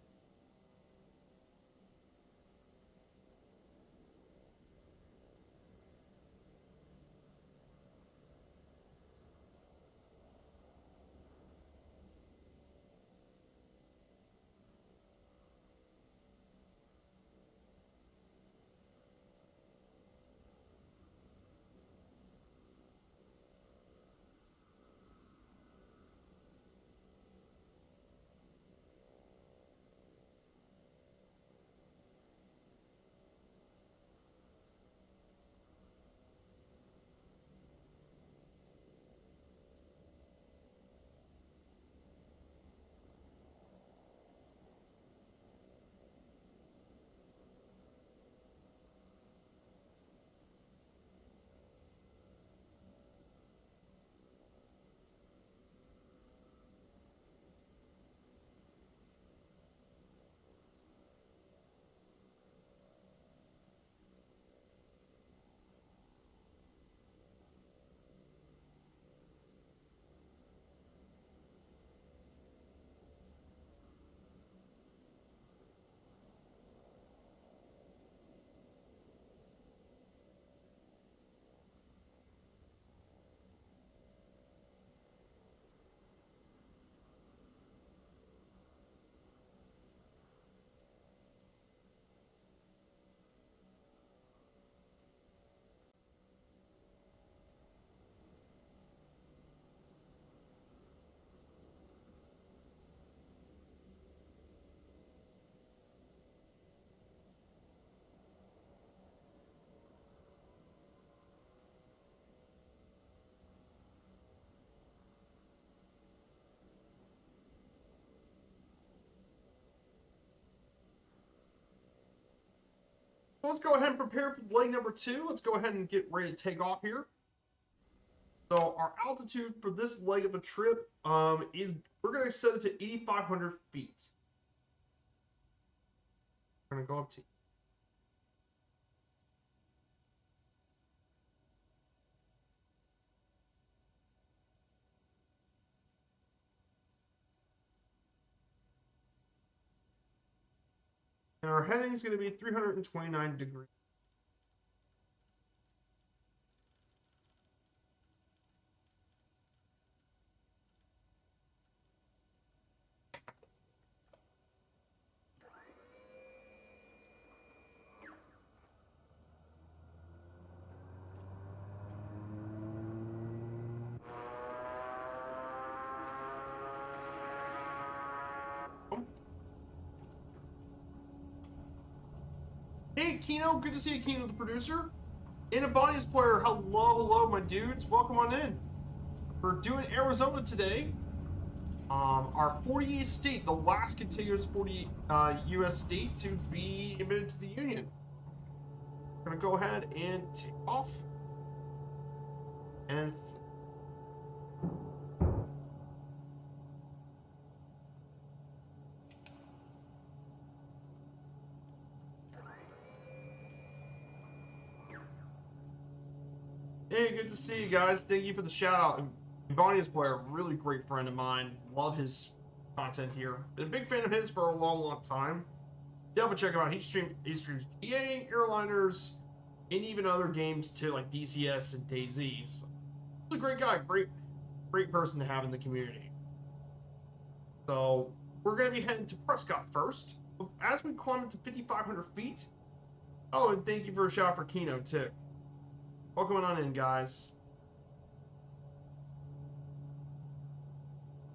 So let's go ahead and prepare for leg number 2. Let's go ahead and get ready to take off here. So our altitude for this leg of the trip is, we're going to set it to 8,500 feet. We're going to go up to and our heading is going to be 329 degrees. Hey, Kino, good to see you, Kino, the producer. And a Bonnie's player, hello, my dudes. Welcome on in. We're doing Arizona today. Our 48th state, the last contiguous 40 U.S. state to be admitted to the Union. We're going to go ahead and take off. And hey, good to see you guys. Thank you for the shout out. And Bonnie's player, really great friend of mine. Love his content here. Been a big fan of his for a long time. Definitely check him out. He streams GA, airliners, and even other games too, like DCS and DayZ. So, really great guy. Great person to have in the community. So we're going to be heading to Prescott first. As we climb to 5,500 feet. Oh, and thank you for a shout for Kino too. Welcome on in, guys.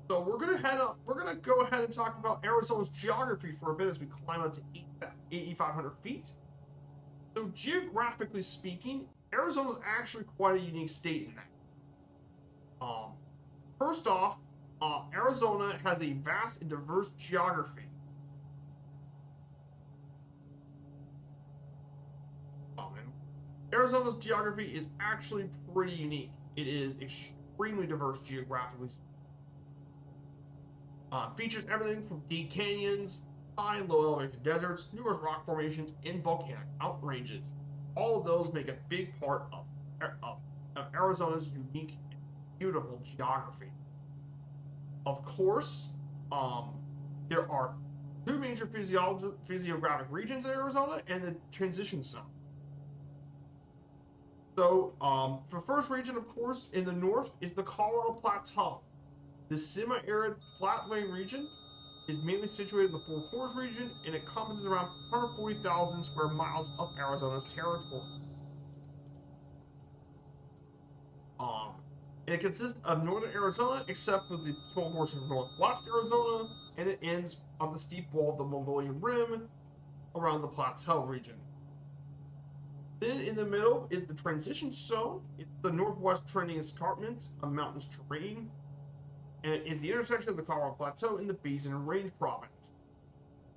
So we're gonna head up. We're gonna go ahead and talk about Arizona's geography for a bit as we climb up to 8,500 feet. So geographically speaking, Arizona is actually quite a unique state in that. First off, Arizona has a vast and diverse geography. And Arizona's geography is actually pretty unique. It is extremely diverse geographically. Features everything from deep canyons, high and low elevation deserts, numerous rock formations, and volcanic mountain ranges. All of those make a big part of Arizona's unique and beautiful geography. Of course, there are two major physiographic regions in Arizona and the transition zone. So, the first region, of course, in the north is the Colorado Plateau. This semi-arid flat-laying region is mainly situated in the Four Corners region, and it encompasses around 140,000 square miles of Arizona's territory. And it consists of northern Arizona, except for the small portion of northwest Arizona, and it ends on the steep wall of the Mongolian Rim around the plateau region. Then in the middle is the transition zone. It's the northwest trending escarpment of mountainous terrain, and it is the intersection of the Colorado Plateau and the Basin Range province.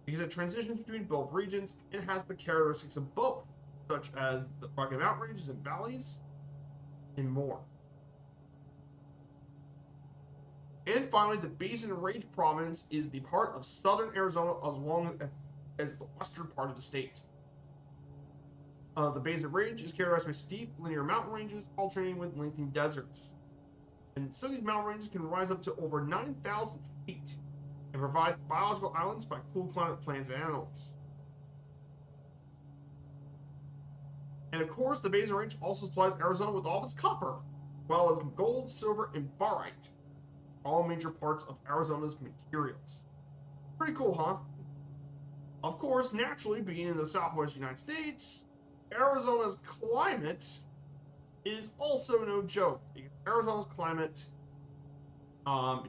Because it transitions between both regions, it has the characteristics of both, such as the rugged mountain ranges and valleys, and more. And finally, the Basin Range province is the part of southern Arizona as long as the western part of the state. The Basin Range is characterized by steep, linear mountain ranges alternating with lengthening deserts. And some of these mountain ranges can rise up to over 9,000 feet and provide biological islands by cool climate plants and animals. And of course, the Basin Range also supplies Arizona with all of its copper, as well as gold, silver, and barite, all major parts of Arizona's materials. Pretty cool, huh? Of course, naturally, being in the southwest United States, Arizona's climate is also no joke. Arizona's climate,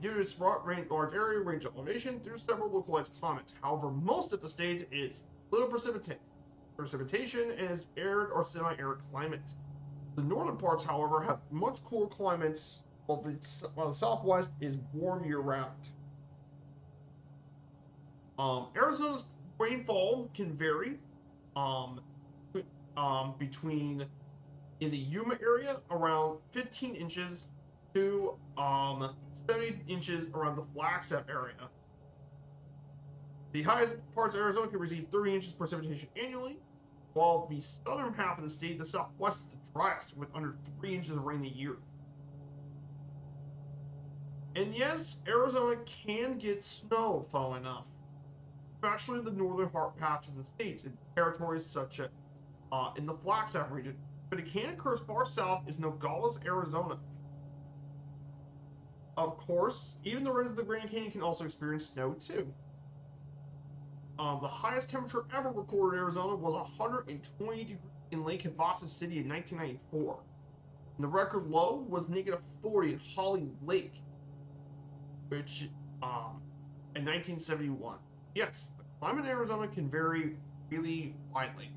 due to its large area, range of elevation, there's several localized climates. However, most of the state is little precipitation and is arid or semi-arid climate. The northern parts, however, have much cooler climates, while the southwest is warm year-round. Arizona's rainfall can vary between in the Yuma area around 15 inches to 70 inches around the Flagstaff area. The highest parts of Arizona can receive 30 inches precipitation annually, while the southern half of the state, the southwest, is the driest with under 3 inches of rain a year. And yes, Arizona can get snow, funnily enough, especially in the northern half of the states in territories such as in the Flagstaff region. But it can occur as far south as Nogales, Arizona. Of course, even the residents of the Grand Canyon can also experience snow too. The highest temperature ever recorded in Arizona was 120 degrees in Lake Havasu City in 1994. And the record low was -40 in Holly Lake, which in 1971. Yes, the climate in Arizona can vary really widely.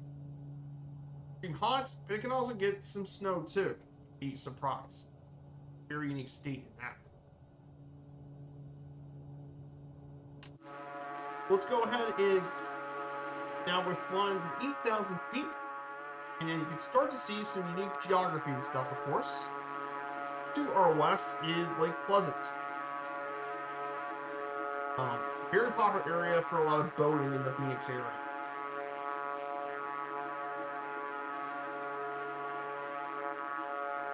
It's hot, but it can also get some snow too. Be surprised. Very unique state in that. Let's go ahead and now we're flying from 8,000 feet, and then you can start to see some unique geography and stuff, of course. To our west is Lake Pleasant. Very popular area for a lot of boating in the Phoenix area.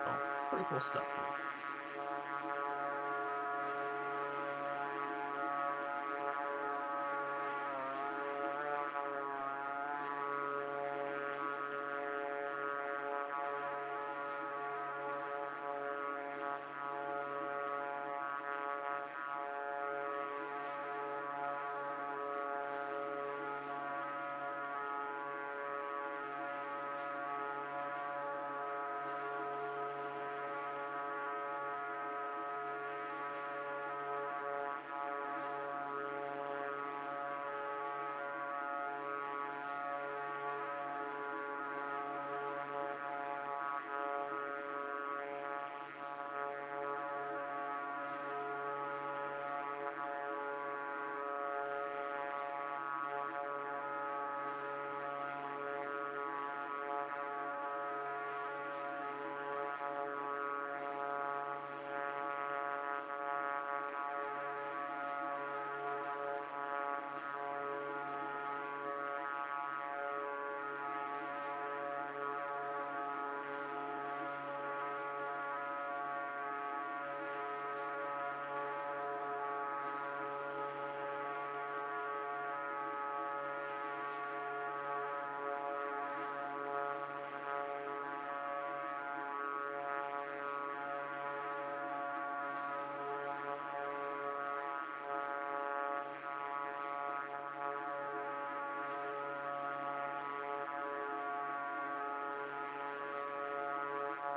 So, pretty cool stuff here.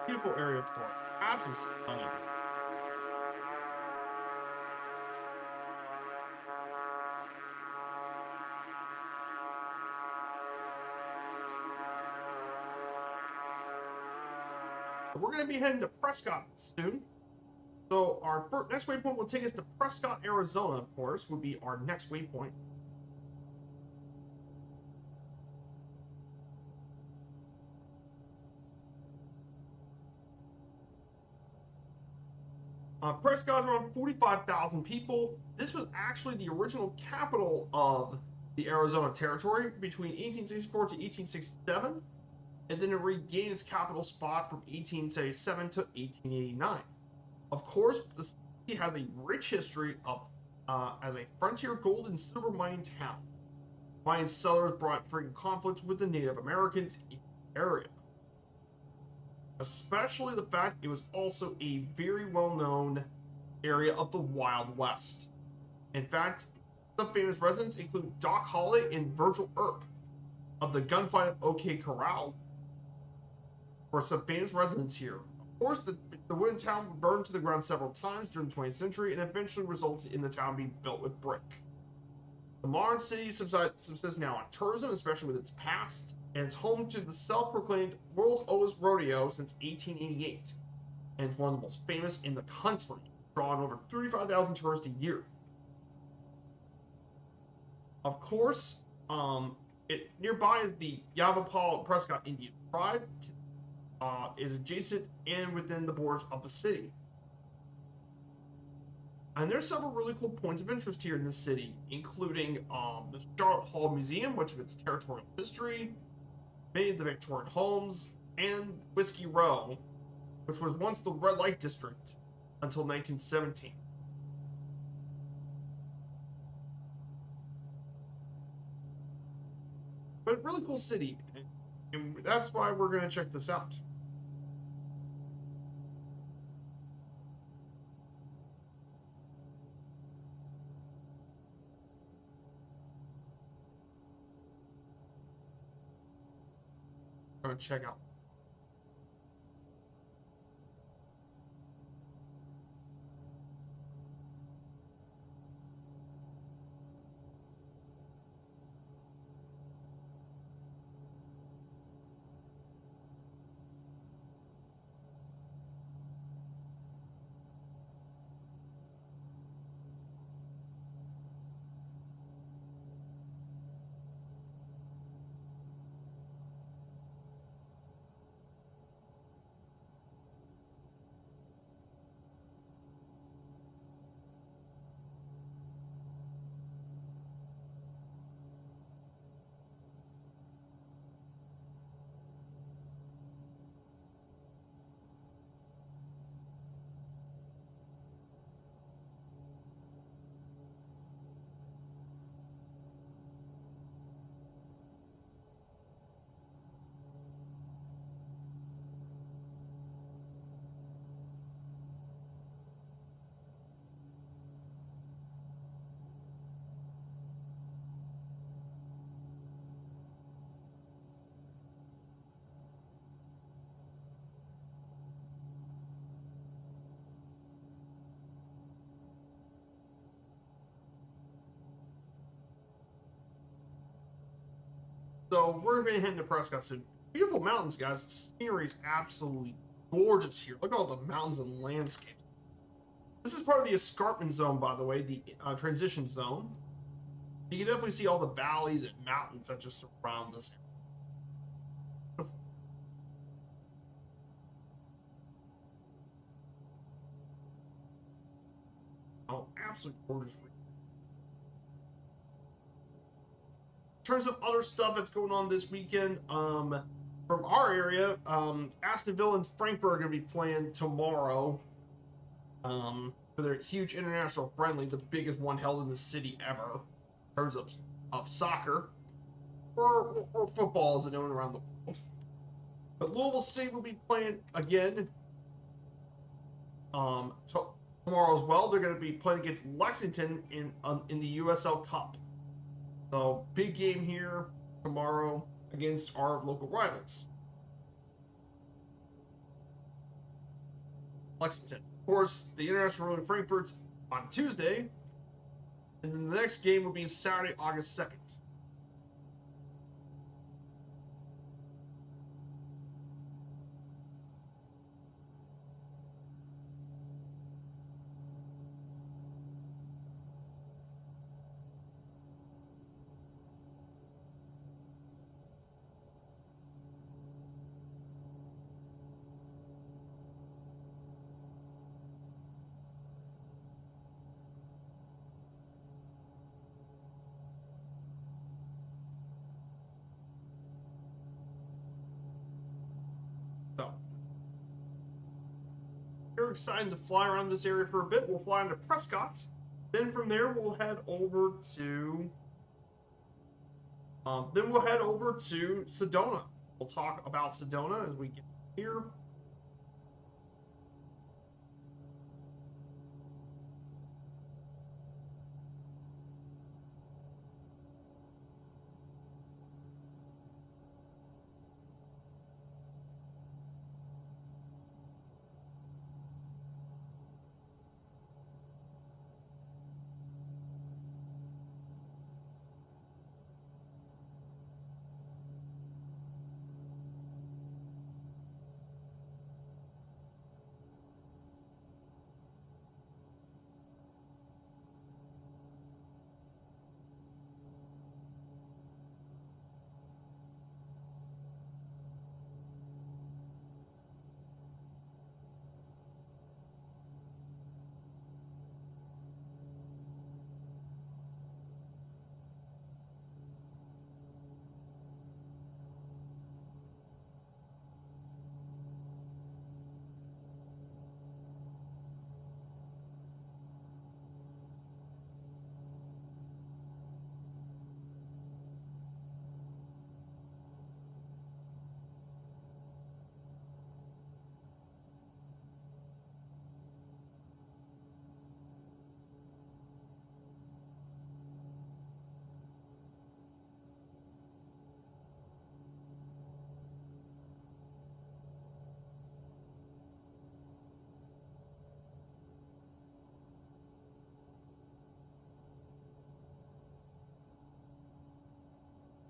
Beautiful area of Florida. Absolutely stunning. We're going to be heading to Prescott soon. So our next waypoint will take us to Prescott, Arizona, of course, would be our next waypoint. Prescott's around 45,000 people. This was actually the original capital of the Arizona Territory between 1864 to 1867, and then it regained its capital spot from 1877 to 1889. Of course, the city has a rich history of as a frontier gold and silver mining town. Mining settlers brought frequent conflicts with the Native Americans in the area. Especially the fact it was also a very well-known area of the Wild West. In fact, some famous residents include Doc Holliday and Virgil Earp of the gunfight of OK Corral were some famous residents here. Of course, the wooden town burned to the ground several times during the 20th century and eventually resulted in the town being built with brick. The modern city subsists now on tourism, especially with its past, and it's home to the self-proclaimed world's oldest rodeo since 1888, and it's one of the most famous in the country, drawing over 35,000 tourists a year. Of course, Nearby is the Yavapai Prescott Indian tribe. Is adjacent and within the borders of the city. And there's several really cool points of interest here in the city, including the Charlotte Hall Museum, which of its territorial history, many of the Victorian homes, and Whiskey Row, which was once the red light district until 1917. But really cool city, and that's why we're going to check this out. We're going to check out. So we're going to head to Prescott City. Beautiful mountains, guys. The scenery is absolutely gorgeous here. Look at all the mountains and landscapes. This is part of the escarpment zone, by the way, the transition zone. You can definitely see all the valleys and mountains that just surround this area. Oh, absolutely gorgeous. In terms of other stuff that's going on this weekend, from our area, Aston Villa and Frankfurt are going to be playing tomorrow for their huge international friendly, the biggest one held in the city ever, in terms of soccer or football as it's known around the world. But Louisville City will be playing again tomorrow as well. They're going to be playing against Lexington in the USL Cup. So big game here tomorrow against our local rivals. Lexington. Of course, the International Road in Frankfurt's on Tuesday, and then the next game will be Saturday, August 2nd. So, we're excited to fly around this area for a bit. We'll fly into Prescott. Then from there, we'll head over to Sedona. We'll talk about Sedona as we get here.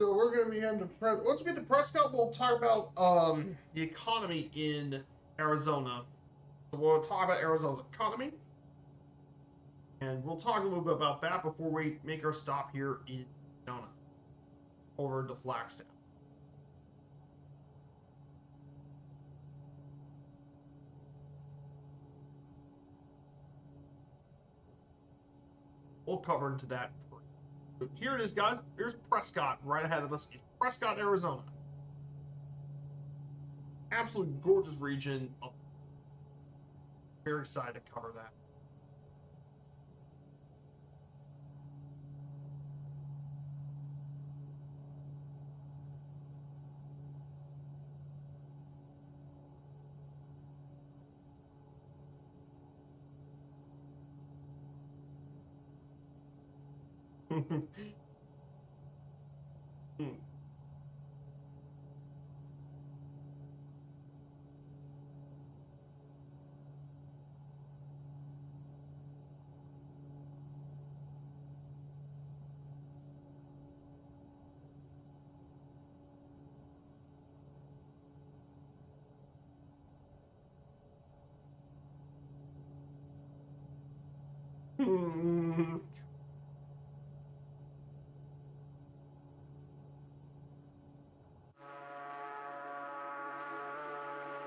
So we're going to be heading to once we get to Prescott, we'll talk about the economy in Arizona. So we'll talk about Arizona's economy, and we'll talk a little bit about that before we make our stop here in Arizona, over to Flagstaff. We'll cover into that. So here it is, guys. Here's Prescott right ahead of us. It's Prescott, Arizona. Absolutely gorgeous region. I'm very excited to cover that.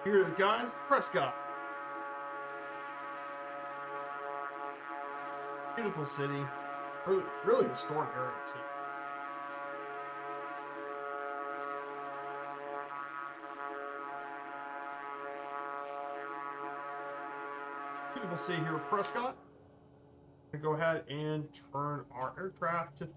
Here it is, guys. Prescott. Beautiful city. Really historic area, too. Beautiful city here at Prescott. We're going to go ahead and turn our aircraft to...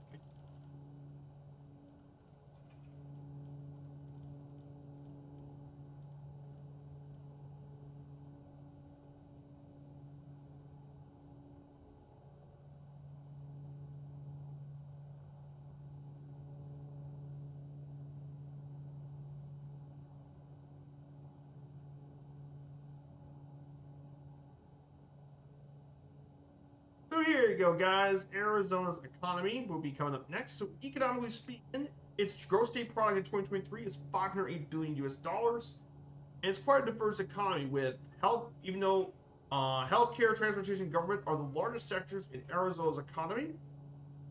So here you go, guys. Arizona's economy will be coming up next. So economically speaking, its gross state product in 2023 is $508 billion US. And it's quite a diverse economy with health, even though healthcare, transportation, and government are the largest sectors in Arizona's economy.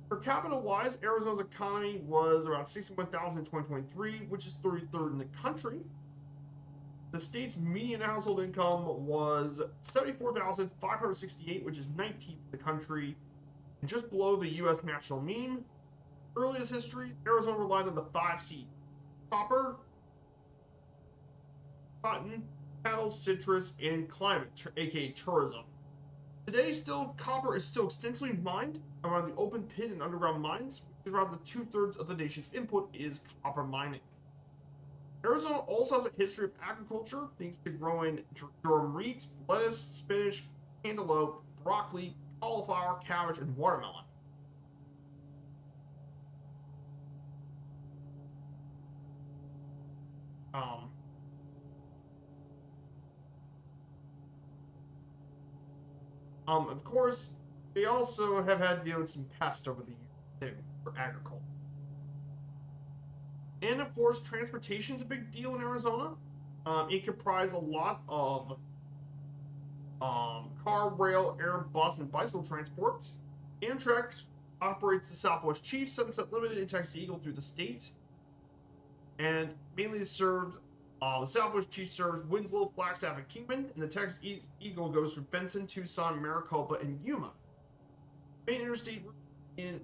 Per capita wise, Arizona's economy was around 61,000 in 2023, which is 33rd in the country. The state's median household income was 74,568, which is 19th in the country, and just below the U.S. national mean. Earliest history, Arizona relied on the 5 C's: copper, cotton, cattle, citrus, and climate, aka tourism. Today, copper is still extensively mined around the open pit and underground mines, which is around the 2/3 of the nation's input is copper mining. Arizona also has a history of agriculture, thanks to growing durum wheat, lettuce, spinach, cantaloupe, broccoli, cauliflower, cabbage, and watermelon. Um, of course, they also have had to deal with some pests over the years, too, for agriculture. And of course, transportation is a big deal in Arizona. It comprises a lot of car, rail, air, bus, and bicycle transport. Amtrak operates the Southwest Chief, Sunset Limited, and Texas Eagle through the state. And mainly served, the Southwest Chief serves Winslow, Flagstaff, and Kingman, and the Texas Eagle goes through Benson, Tucson, Maricopa, and Yuma. Main interstate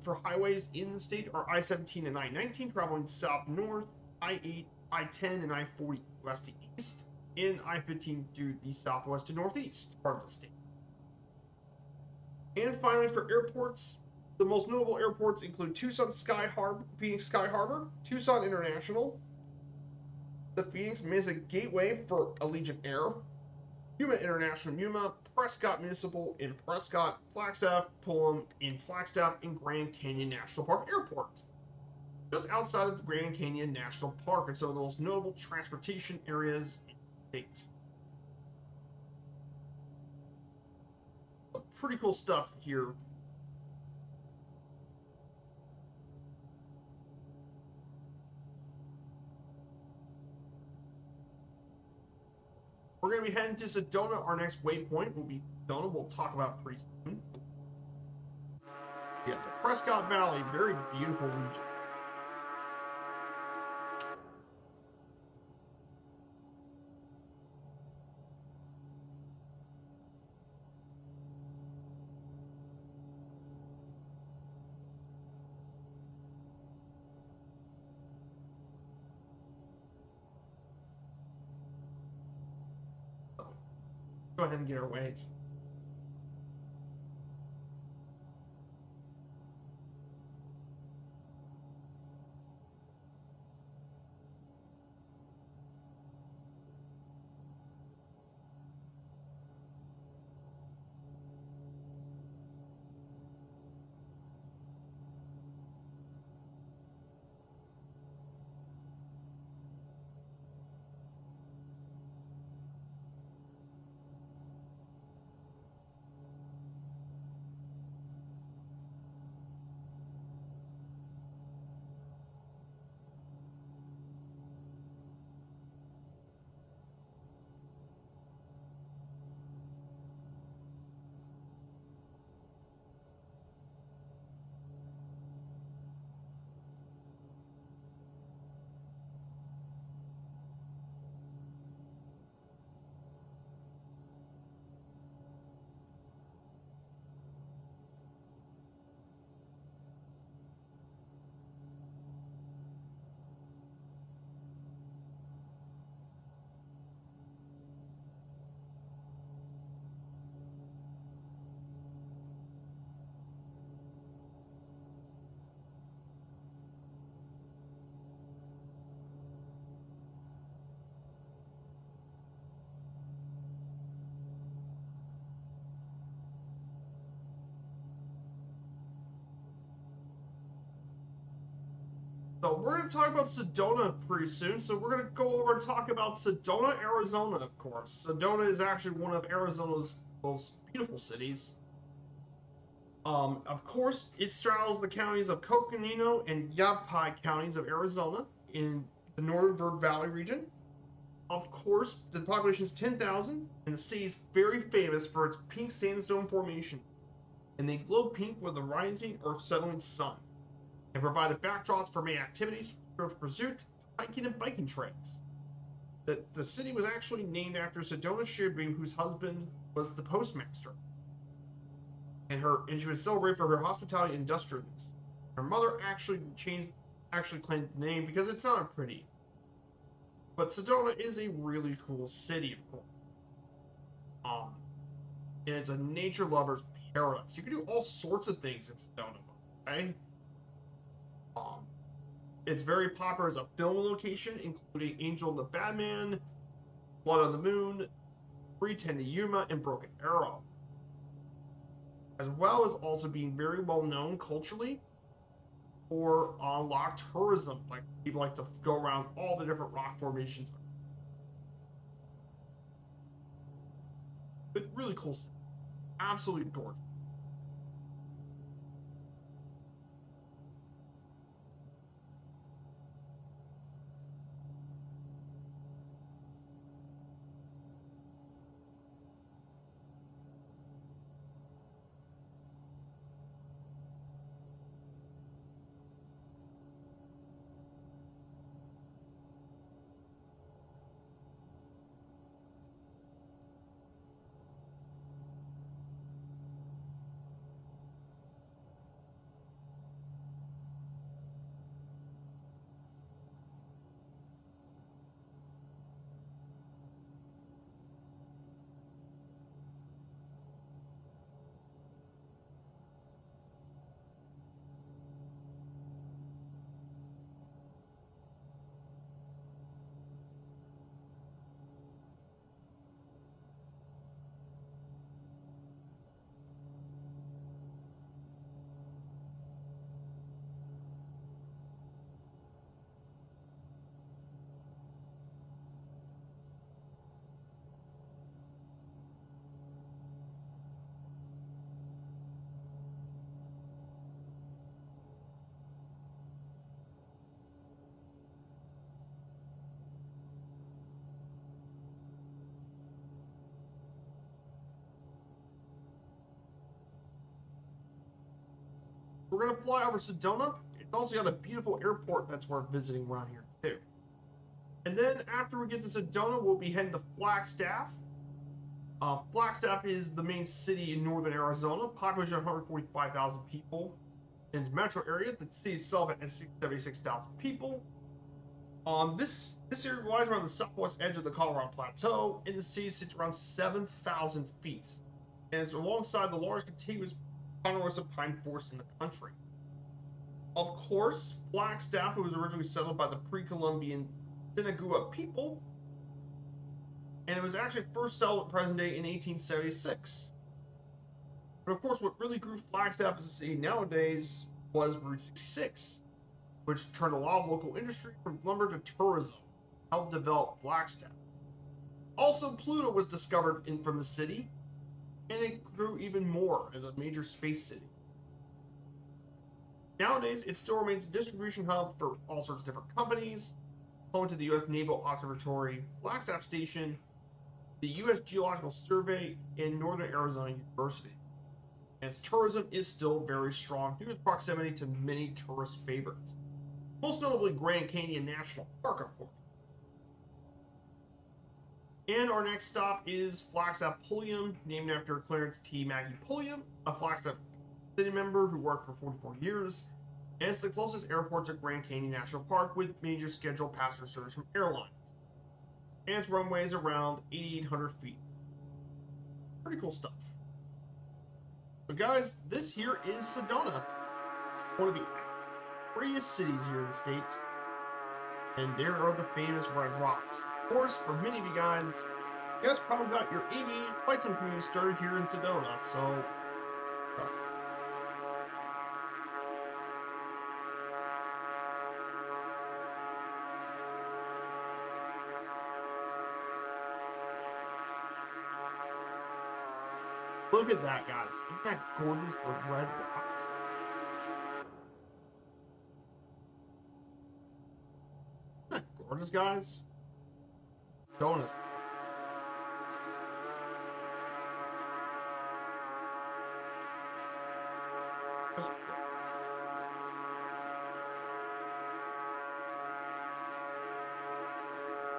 for highways in the state are I-17 and I-19 traveling south-north, I-8, I-10, and I-40 west to east, and I-15 due the southwest to northeast part of the state. And finally, for airports, the most notable airports include Tucson Sky Harbor, Phoenix Sky Harbor, Tucson International, the Phoenix Mesa Gateway for Allegiant Air, Yuma International Yuma, Prescott Municipal in Prescott, Flagstaff, Pullman in Flagstaff, and Grand Canyon National Park Airport, just outside of Grand Canyon National Park, and some of the most notable transportation areas in the state. Pretty cool stuff here. We're going to be heading to Sedona. Our next waypoint will be Sedona. We'll talk about pretty soon. We have the Prescott Valley, very beautiful region. Go ahead and get our ways. So we're going to talk about Sedona pretty soon. So we're going to go over and talk about Sedona, Arizona, of course. Sedona is actually one of Arizona's most beautiful cities. Of course, it straddles the counties of Coconino and Yavapai counties of Arizona in the Northern Valley region. Of course, the population is 10,000, and the city is very famous for its pink sandstone formation, and they glow pink with the rising or settling sun, and provided backdrops for many activities, from pursuit, hiking, and biking trails. The city was actually named after Sedona Shibu, whose husband was the postmaster, and she was celebrated for her hospitality and industriousness. Her mother actually claimed the name because it sounded pretty. But Sedona is a really cool city, of course. And it's a nature lover's paradise. You can do all sorts of things in Sedona, okay? It's very popular as a film location, including Angel and the Badman, Blood on the Moon, 310 to Yuma, and Broken Arrow. As well as also being very well known culturally for rock tourism. Like, people like to go around all the different rock formations. But really cool city. Absolutely gorgeous. we're going to fly over Sedona. It's also got a beautiful airport that's worth visiting around here, too. And then after we get to Sedona, we'll be heading to Flagstaff. Flagstaff is the main city in northern Arizona, population 145,000 people. In its metro area, the city itself has 76,000 people. This area lies around the southwest edge of the Colorado Plateau, and the city sits around 7,000 feet. And it's alongside the largest contiguous ponderosa pine forest in the country. Of course, Flagstaff was originally settled by the pre-Columbian Sinagua people, and it was actually first settled at present day in 1876. But of course, what really grew Flagstaff as a city nowadays was Route 66, which turned a lot of local industry from lumber to tourism, helped develop Flagstaff. Also, Pluto was discovered from the city, and it grew even more as a major space city. Nowadays, it still remains a distribution hub for all sorts of different companies, home to the U.S. Naval Observatory, Flagstaff Station, the U.S. Geological Survey, and Northern Arizona University. And its tourism is still very strong due to its proximity to many tourist favorites, most notably Grand Canyon National Park, of course. And our next stop is Flagstaff Pulliam, named after Clarence T. Mackey Pulliam, a Flagstaff city member who worked for 44 years, and it's the closest airport to Grand Canyon National Park with major scheduled passenger service from airlines. And its runway is around 8,800 feet. Pretty cool stuff. So guys, this here is Sedona, one of the prettiest cities here in the States. And there are the famous Red Rocks. Of course, for many of you guys probably got your aviation flight sim community started here in Sedona, so look at that, guys. Isn't that gorgeous, the red rocks? Isn't that gorgeous, guys? Sedona's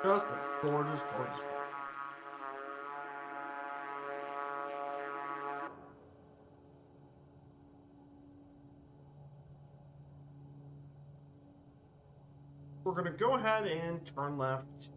just a gorgeous, gorgeous. We're going to go ahead and turn left.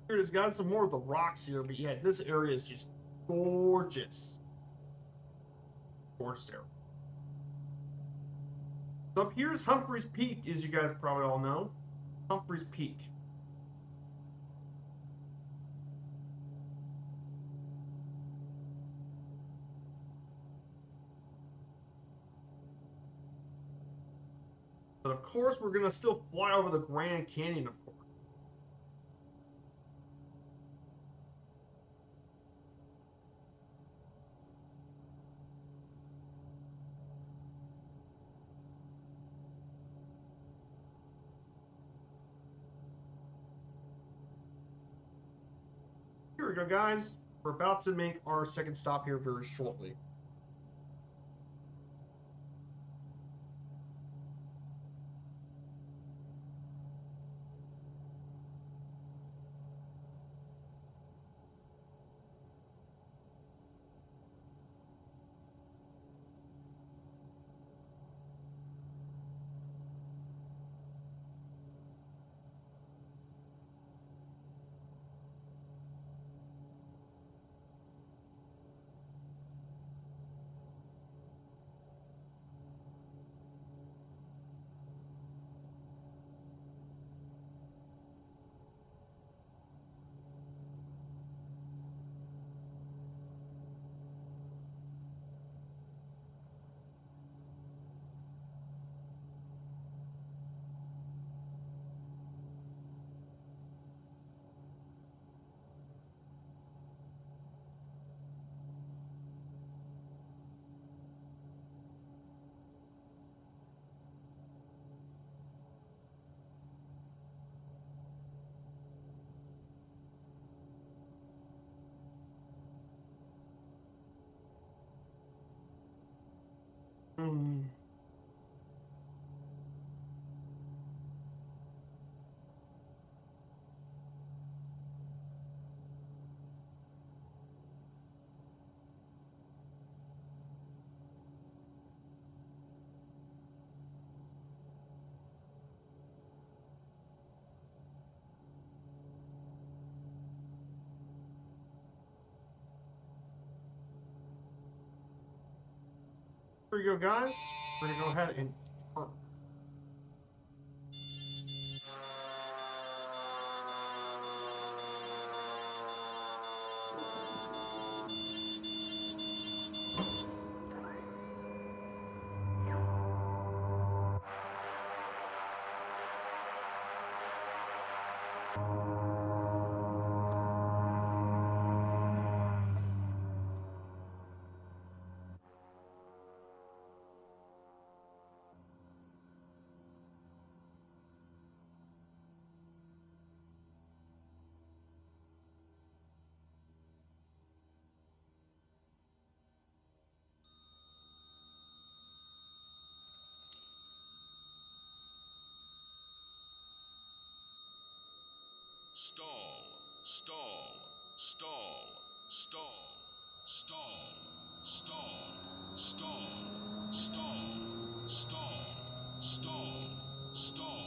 Here, it's got some more of the rocks here, but yeah, this area is just gorgeous. Gorgeous area. So up here's Humphreys Peak, as you guys probably all know. Humphreys Peak. But of course, we're going to still fly over the Grand Canyon, of course. we go, guys. We're about to make our second stop here very shortly. Here we go, guys. We're gonna go ahead and turn. Stall, stall, stall, stall, stall, stall, stall, stall, stall, stall, stall.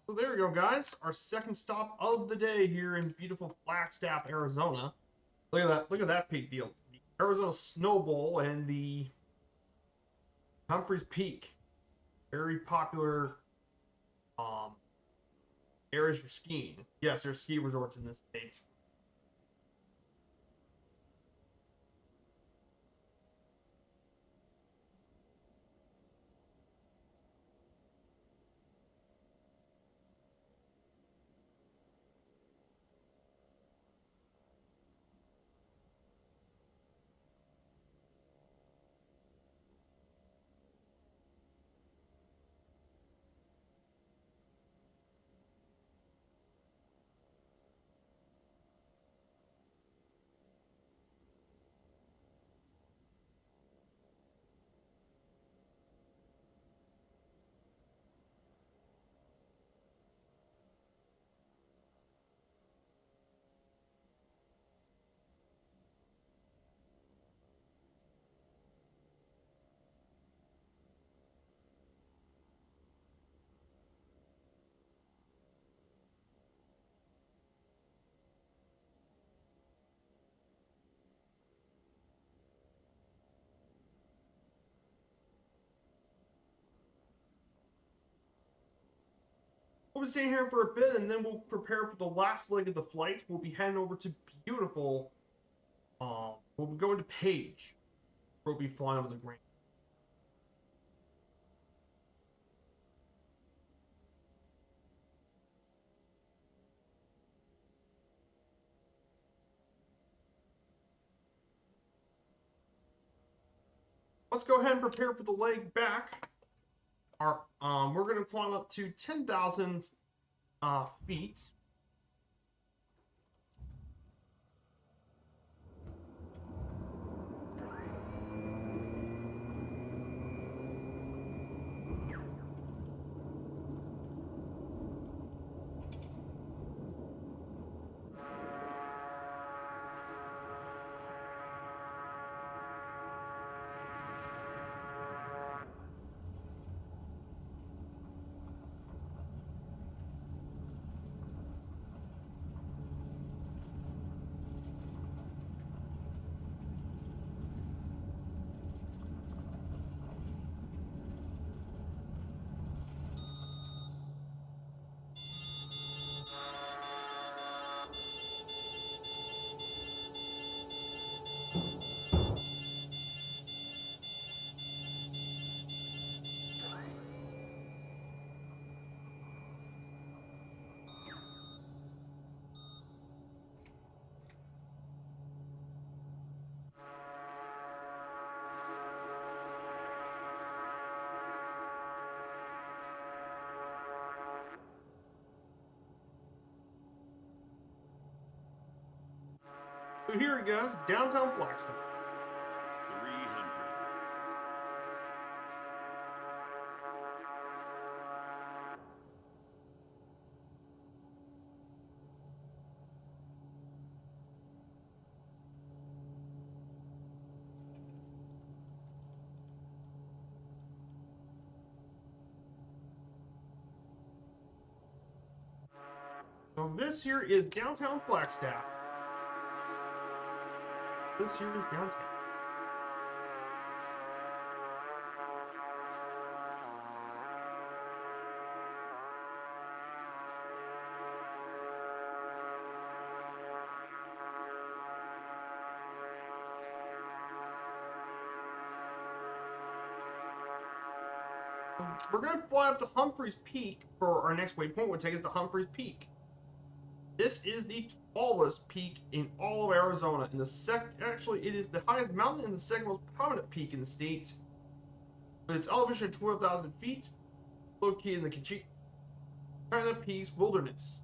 So there we go, guys. Our second stop of the day here in beautiful Flagstaff, Arizona. Look at that! Look at that peak deal. The Arizona Snow Bowl and the Humphreys Peak, very popular areas for skiing. Yes, there's ski resorts in this state. We'll be staying here for a bit, and then we'll prepare for the last leg of the flight. We'll be heading over to beautiful. We'll be going to Page. We'll be flying over the Grand. Let's go ahead and prepare for the leg back. We're going to climb up to 10,000 feet. So here he goes, downtown Blackstone. 300. So this here is downtown Flagstaff. This here is downtown. We're going to fly up to Humphreys Peak for our next waypoint, which takes us to Humphreys Peak. This is the tallest peak in all of Arizona. Actually, it is the highest mountain and the second most prominent peak in the state. With its elevation of 12,000 feet, located in the China Peaks Wilderness.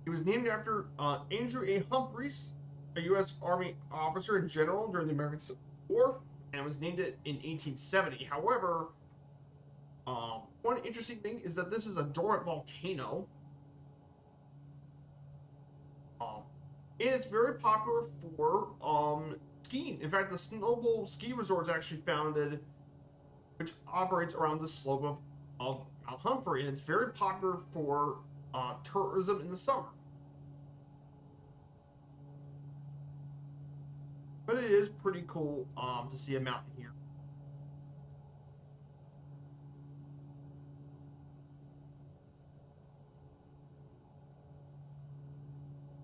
It was named after Andrew A. Humphreys, a U.S. Army officer and general during the American Civil War, and was named it in 1870. However, one interesting thing is that this is a dormant volcano. And it's very popular for skiing. In fact, the Snowball Ski Resort is actually founded, which operates around the slope of Mount Humphrey, and it's very popular for tourism in the summer. But it is pretty cool to see a mountain here.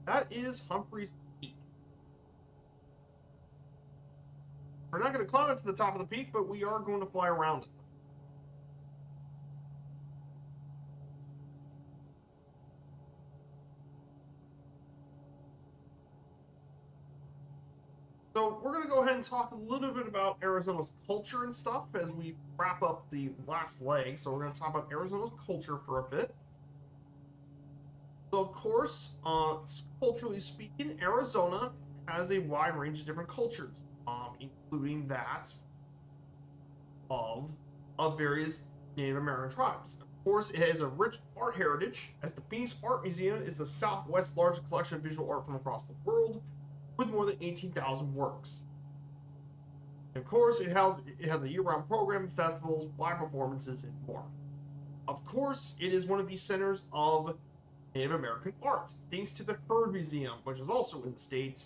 That is Humphreys Peak. We're not going to climb up to the top of the peak, but we are going to fly around it. So we're going to go ahead and talk a little bit about Arizona's culture and stuff as we wrap up the last leg. So we're going to talk about Arizona's culture for a bit. So of course, culturally speaking, Arizona has a wide range of different cultures, including that of various Native American tribes. Of course, it has a rich art heritage, as the Phoenix Art Museum is the Southwest's largest collection of visual art from across the world, with more than 18,000 works. And of course, it has a year-round program, festivals, live performances, and more. Of course, it is one of the centers of Native American art, thanks to the Heard Museum, which is also in the state,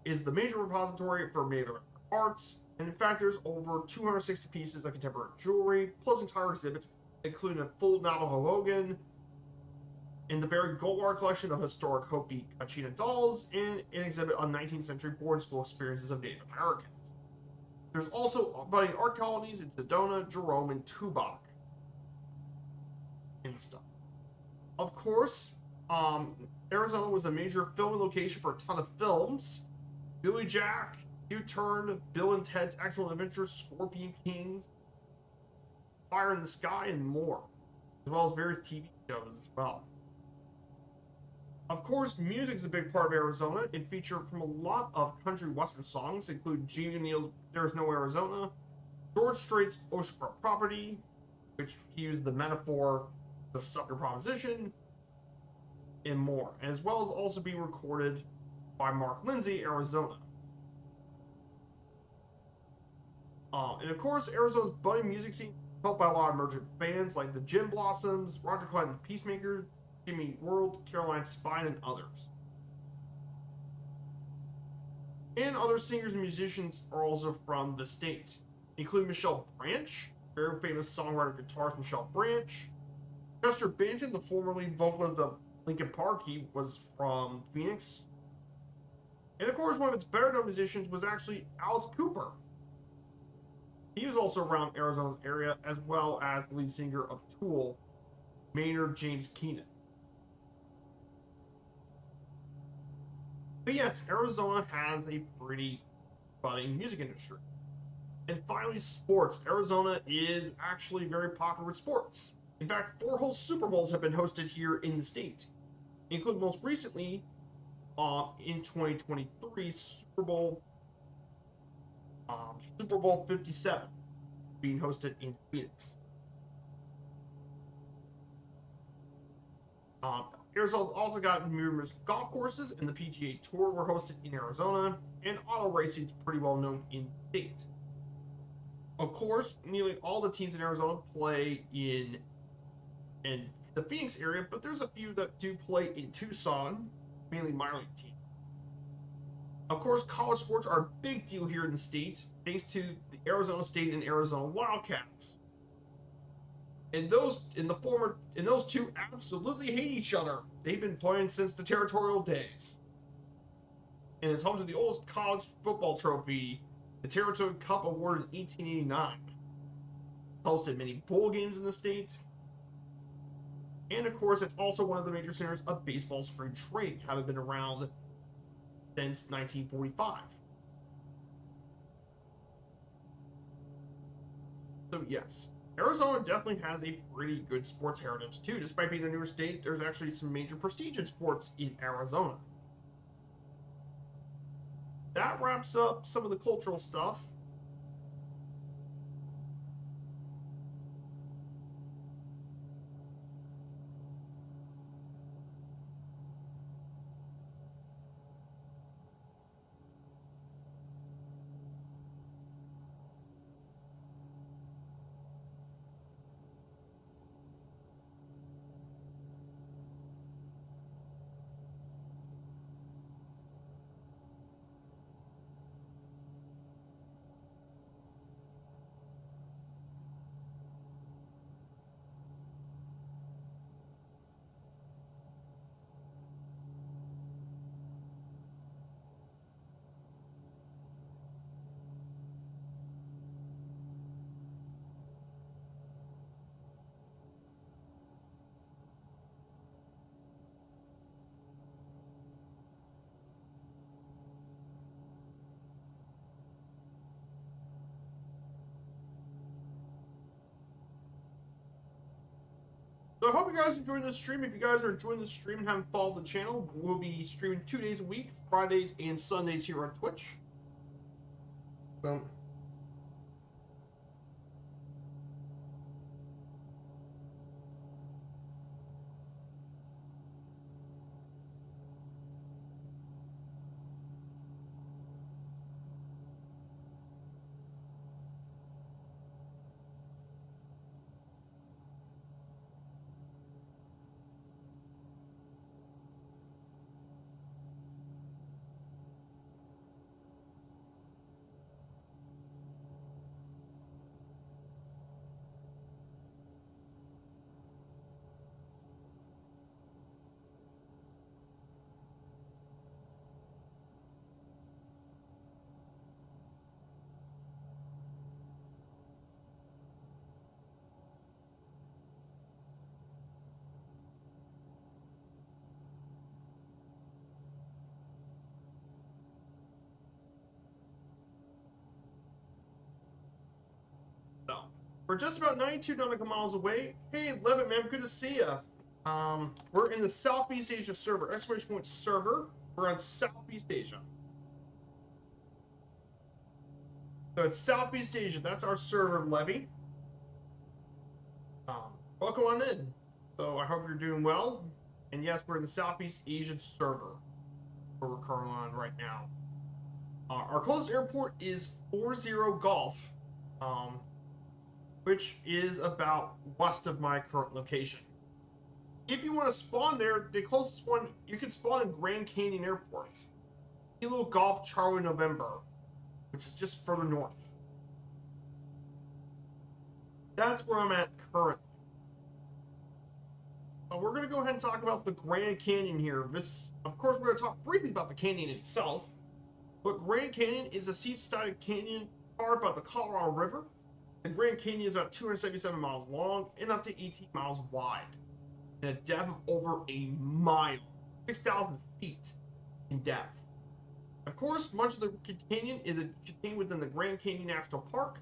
is the major repository for Native American arts, and in fact, there's over 260 pieces of contemporary jewelry, plus entire exhibits, including a full Navajo hogan, in the Barry Goldwater collection of historic Hopi Kachina dolls, and an exhibit on 19th century boarding school experiences of Native Americans. There's also budding art colonies in Sedona, Jerome, and Tubac and stuff. Of course, Arizona was a major filming location for a ton of films. Billy Jack, U-Turn, Bill and Ted's Excellent Adventure, Scorpion Kings, Fire in the Sky, and more, as well as various TV shows as well. Of course, music is a big part of Arizona. It featured from a lot of country western songs, including Gene O'Neill's There's No Arizona, George Strait's Ocean Front Property, which used the metaphor, the sucker proposition, and more, as well as also being recorded by Mark Lindsay, Arizona. And of course, Arizona's budding music scene helped by a lot of emerging bands like the Gin Blossoms, Roger Clyde and the Peacemakers, Jimmy World, Caroline Spine, and others. And other singers and musicians are also from the state, including Michelle Branch, very famous songwriter and guitarist Michelle Branch. Chester Bennington, the formerly vocalist of Linkin Park, he was from Phoenix. And of course, one of its better known musicians was actually Alice Cooper. He was also around Arizona's area, as well as the lead singer of Tool, Maynard James Keenan. But yes, Arizona has a pretty budding music industry. And finally, sports. Arizona is actually very popular with sports. In fact, 4 whole Super Bowls have been hosted here in the state, including most recently in 2023 Super Bowl 57 being hosted in Phoenix. Arizona's also got numerous golf courses, and the PGA Tour were hosted in Arizona, and auto racing is pretty well known in the state. Of course, nearly all the teams in Arizona play in the Phoenix area, but there's a few that do play in Tucson, mainly minor league teams. Of course, college sports are a big deal here in the state, thanks to the Arizona State and Arizona Wildcats. And those two absolutely hate each other. They've been playing since the territorial days. And it's home to the oldest college football trophy, the Territorial Cup awarded in 1889. It's hosted many bowl games in the state. And of course, it's also one of the major centers of baseball spring training, having been around since 1945. So yes, Arizona definitely has a pretty good sports heritage too. Despite being a newer state, there's actually some major prestige in sports in Arizona. That wraps up some of the cultural stuff. So I hope you guys enjoyed this stream. If you guys are enjoying this stream and haven't followed the channel, we'll be streaming 2 days a week, Fridays and Sundays here on Twitch. So We're just about 92 nautical miles away. Hey, Levitt, man, good to see you. We're in the Southeast Asia server, exclamation point server. We're on Southeast Asia. So it's Southeast Asia. That's our server, Levy. Welcome on in. So I hope you're doing well. And yes, we're in the Southeast Asian server where we're currently on right now. Our closest airport is 40 Golf, which is about west of my current location. If you want to spawn there, the closest one, you can spawn in Grand Canyon Airport. Kilo Golf Charlie November, which is just further north. That's where I'm at currently. So we're going to go ahead and talk about the Grand Canyon here. This, of course, we're going to talk briefly about the canyon itself. But Grand Canyon is a seat-sided canyon carved by the Colorado River. The Grand Canyon is about 277 miles long and up to 18 miles wide, and a depth of over a mile, 6,000 feet in depth. Of course, much of the canyon is contained within the Grand Canyon National Park,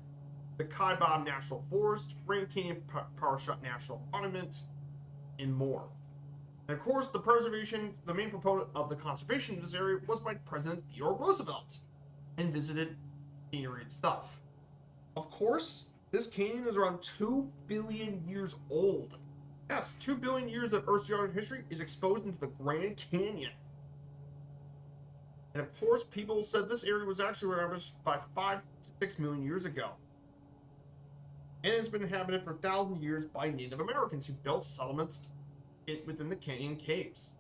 the Kaibab National Forest, Grand Canyon Parashut National Monument, and more. And of course, the main proponent of the conservation of this area was by President Theodore Roosevelt, and visited scenery and stuff. Of course, this canyon is around 2 billion years old. Yes, 2 billion years of Earth's geologic history is exposed into the Grand Canyon. And of course, people said this area was actually established by 5 to 6 million years ago. And it's been inhabited for 1,000 years by Native Americans who built settlements within the canyon caves.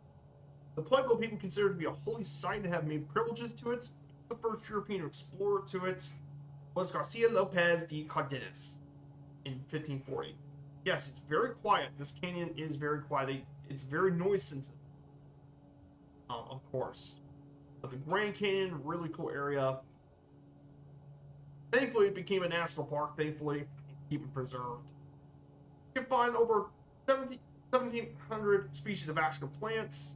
The Pueblo people consider it to be a holy site and have made privileges to it. The first European explorer to it was Garcia Lopez de Cardenas in 1540. Yes, it's very quiet. This canyon is very quiet. It's very noise sensitive, of course. But the Grand Canyon, really cool area. Thankfully, it became a national park. Thankfully, keep it preserved. You can find over 1,700 species of African plants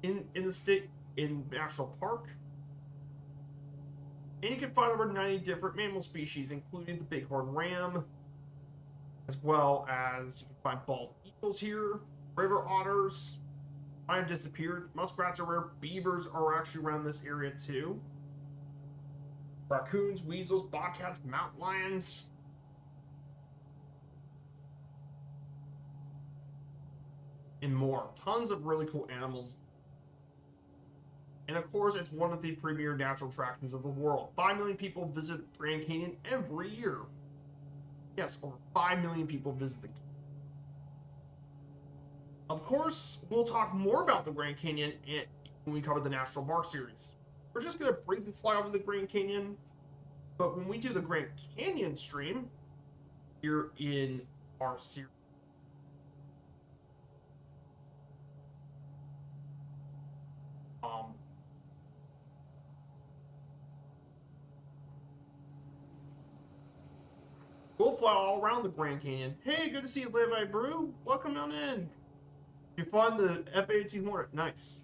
in the state in national park. And you can find over 90 different mammal species, including the bighorn ram, as well as you can find bald eagles here, river otters. Mine have disappeared. Muskrats are rare. Beavers are actually around this area too. Raccoons, weasels, bobcats, mountain lions. And more. Tons of really cool animals. And of course, it's one of the premier natural attractions of the world. 5 million people visit Grand Canyon every year. Yes, over 5 million people visit the canyon. Of course, we'll talk more about the Grand Canyon when we cover the National Park series. We're just going to briefly fly over the Grand Canyon, but when we do the Grand Canyon stream here in our series, we'll fly all around the Grand Canyon. Hey, good to see you, Levi Brew. Welcome on in. You flying the F-18 Hornet? Nice.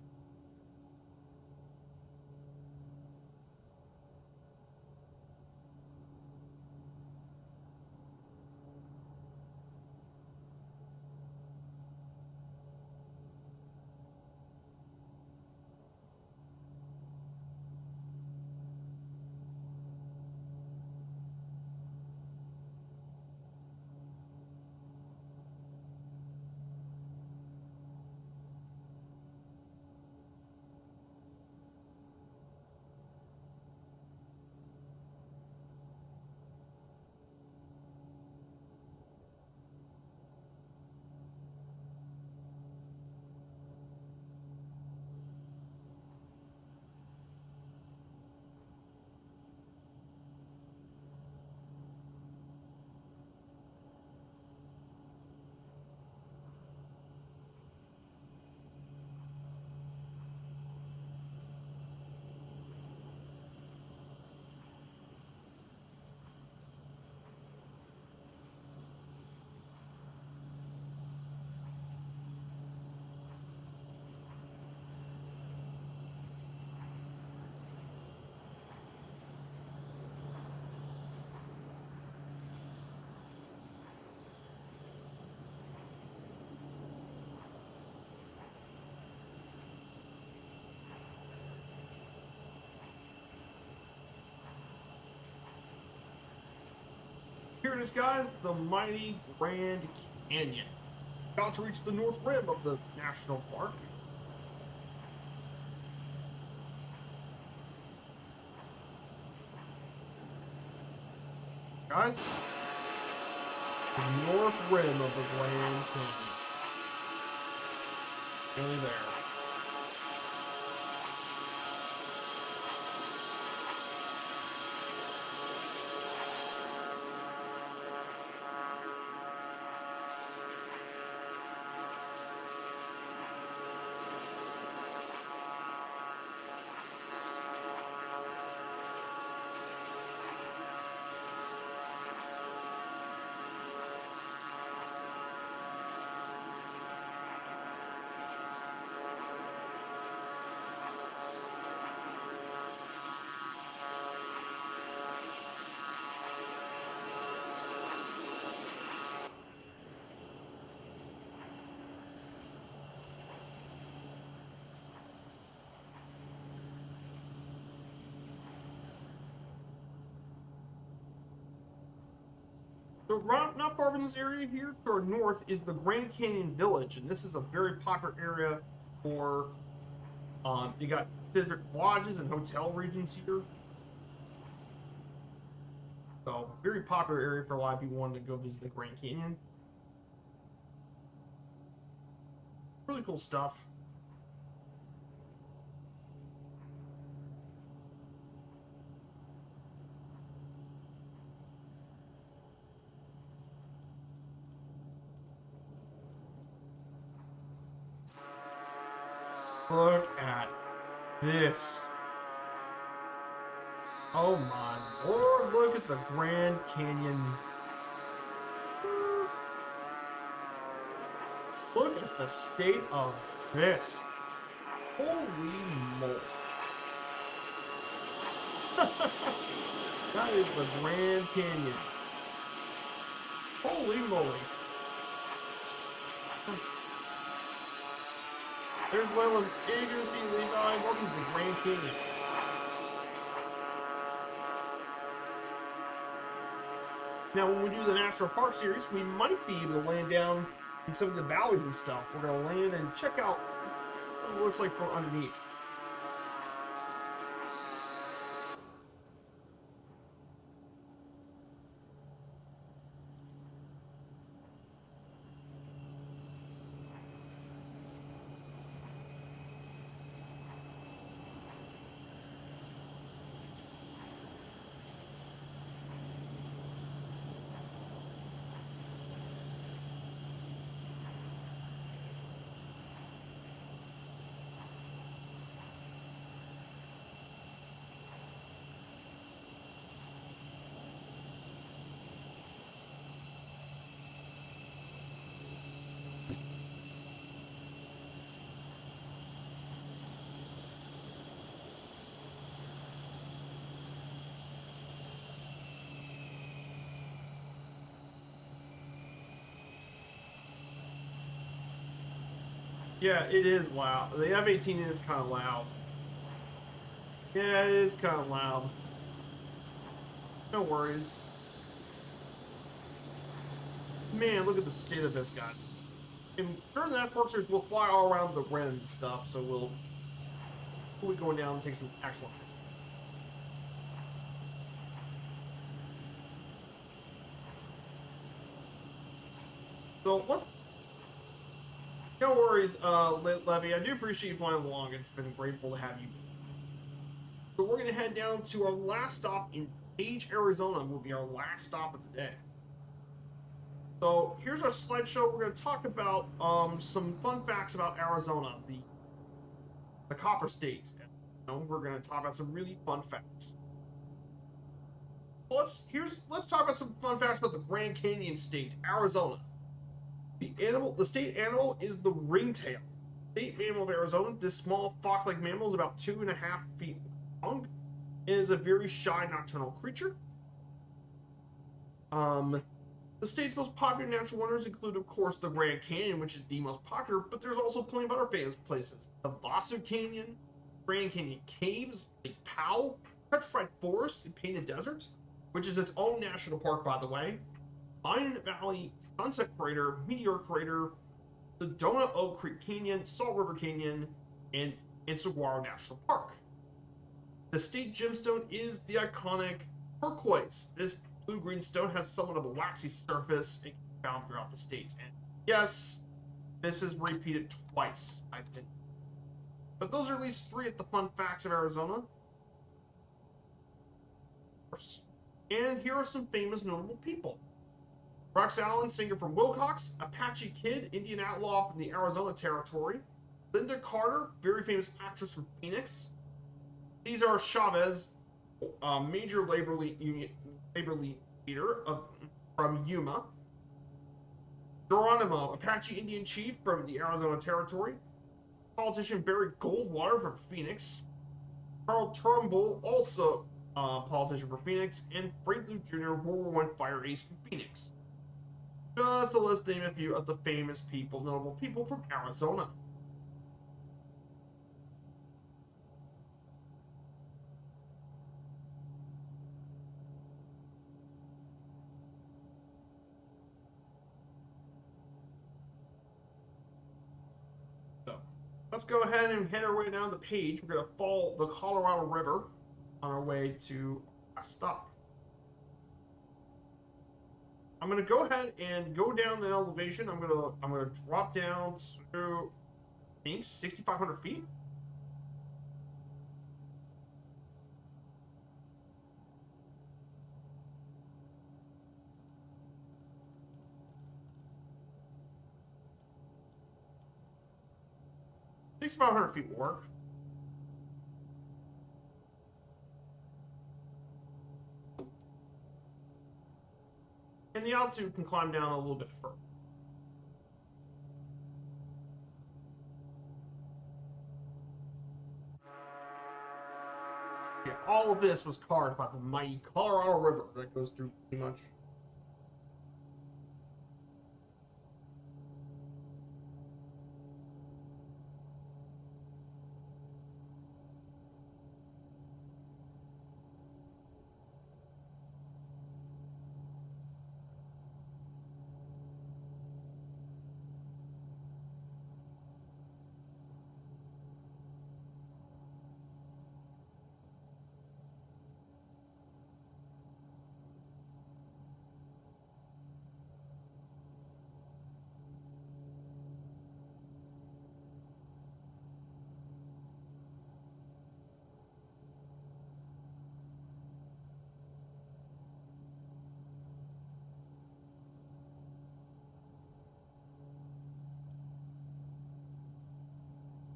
here it is, guys, the mighty Grand Canyon. About to reach the north rim of the national park. Guys, the north rim of the Grand Canyon. Nearly there. So not far from this area here to our north is the Grand Canyon Village, and this is a very popular area for, you got different lodges and hotel regions here. So, very popular area for a lot of people wanting to go visit the Grand Canyon. Really cool stuff. Look at this. Oh my lord, look at the Grand Canyon. Look at the state of this. Holy moly. That is the Grand Canyon. Holy moly. There's Leland. Good to see you, Levi. Welcome to the Grand Canyon. Now, when we do the National Park Series, we might be able to land down in some of the valleys and stuff. We're going to land and check out what it looks like from underneath. Yeah, it is loud. The F-18 is kind of loud. Yeah, it is kind of loud. No worries. Man, look at the state of this, guys. And during the National Park Series, we'll fly all around the rim and stuff, so we'll be going down and take some excellent pictures. So let's. No worries, Levy. I do appreciate you flying along. It's been grateful to have you. So we're going to head down to our last stop in Page, Arizona. Will be our last stop of the day. So here's our slideshow. We're going to talk about some fun facts about Arizona, the Copper State. And we're going to talk about some really fun facts. So let's talk about some fun facts about the Grand Canyon State, Arizona. The state animal is the ringtail. State mammal of Arizona. This small fox-like mammal is about 2.5 feet long. It is a very shy nocturnal creature. The state's most popular natural wonders include, of course, the Grand Canyon, which is the most popular, but there's also plenty of other famous places. The Vasu Canyon, Grand Canyon Caves, Lake Powell, Petrified Forest, and Painted Desert, which is its own national park, by the way. Monument Valley, Sunset Crater, Meteor Crater, Sedona Oak Creek Canyon, Salt River Canyon, and Saguaro National Park. The state gemstone is the iconic turquoise. This blue-green stone has somewhat of a waxy surface and can be found throughout the state. And yes, this is repeated twice, I think. But those are at least 3 of the fun facts of Arizona. And here are some famous notable people. Rex Allen, singer from Wilcox, Apache Kid, Indian outlaw from the Arizona Territory, Linda Carter, very famous actress from Phoenix, Cesar Chavez, major labor league leader from Yuma, Geronimo, Apache Indian chief from the Arizona Territory, politician Barry Goldwater from Phoenix, Carl Turnbull, also politician for Phoenix, and Frank Luke Jr., World War I fire ace from Phoenix. Just to list name a few of the famous people, notable people from Arizona. So, let's go ahead and head our way down the page. We're going to follow the Colorado River on our way to our stop. I'm going to go ahead and go down in elevation. I'm going to drop down to, I think, 6,500 feet. $6,500 will work. And the altitude can climb down a little bit further. Yeah, all of this was carved by the mighty Colorado River that goes through pretty much.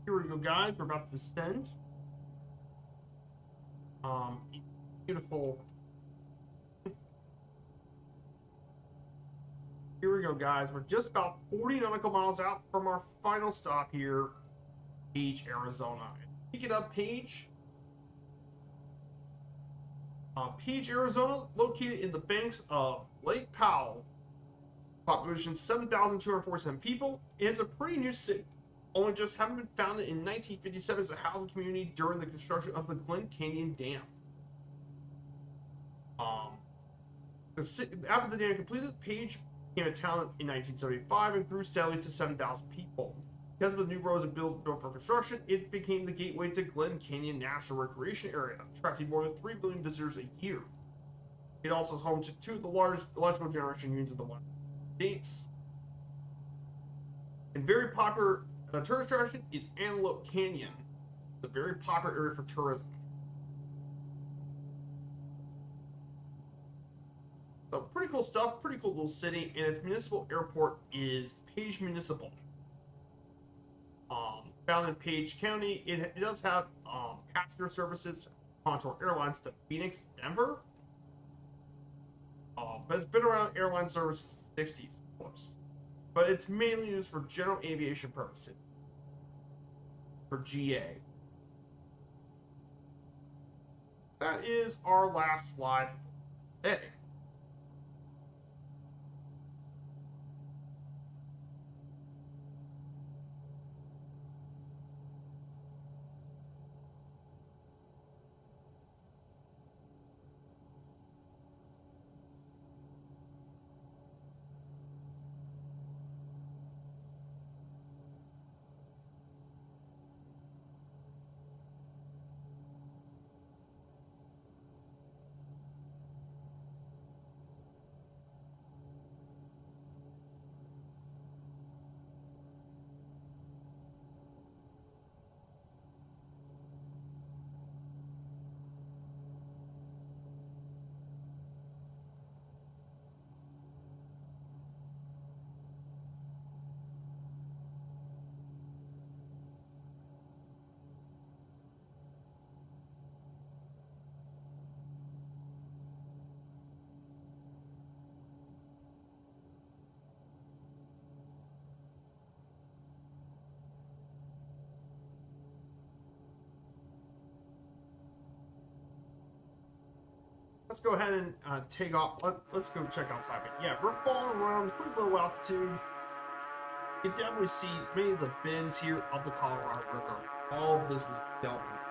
Here we go, guys. We're about to descend. Beautiful. Here we go, guys. We're just about 40 nautical miles out from our final stop here, Page, Arizona. Pick it up, Page. Page, Arizona, located in the banks of Lake Powell. Population 7,247 people. And it's a pretty new city. Only just having been founded in 1957 as a housing community during the construction of the Glen Canyon Dam. After the dam completed, Page became a town in 1975 and grew steadily to 7,000 people. Because of the new roads and built for construction, it became the gateway to Glen Canyon National Recreation Area, attracting more than 3 billion visitors a year. It also is home to 2 of the largest electrical generation units in the United States. And very popular tourist attraction is Antelope Canyon. It's a very popular area for tourism. So pretty cool stuff, pretty cool little city, and its municipal airport is Page Municipal. Found in Page County, it does have passenger services, Contour Airlines to Phoenix, Denver. But it's been around airline services since the 60s, of course. But it's mainly used for general aviation purposes, for GA. That is our last slide for today. let's go ahead and take off. Let's go check outside. But yeah, we're falling around pretty low altitude. You can definitely see many of the bends here of the Colorado River. All of this was dealt with.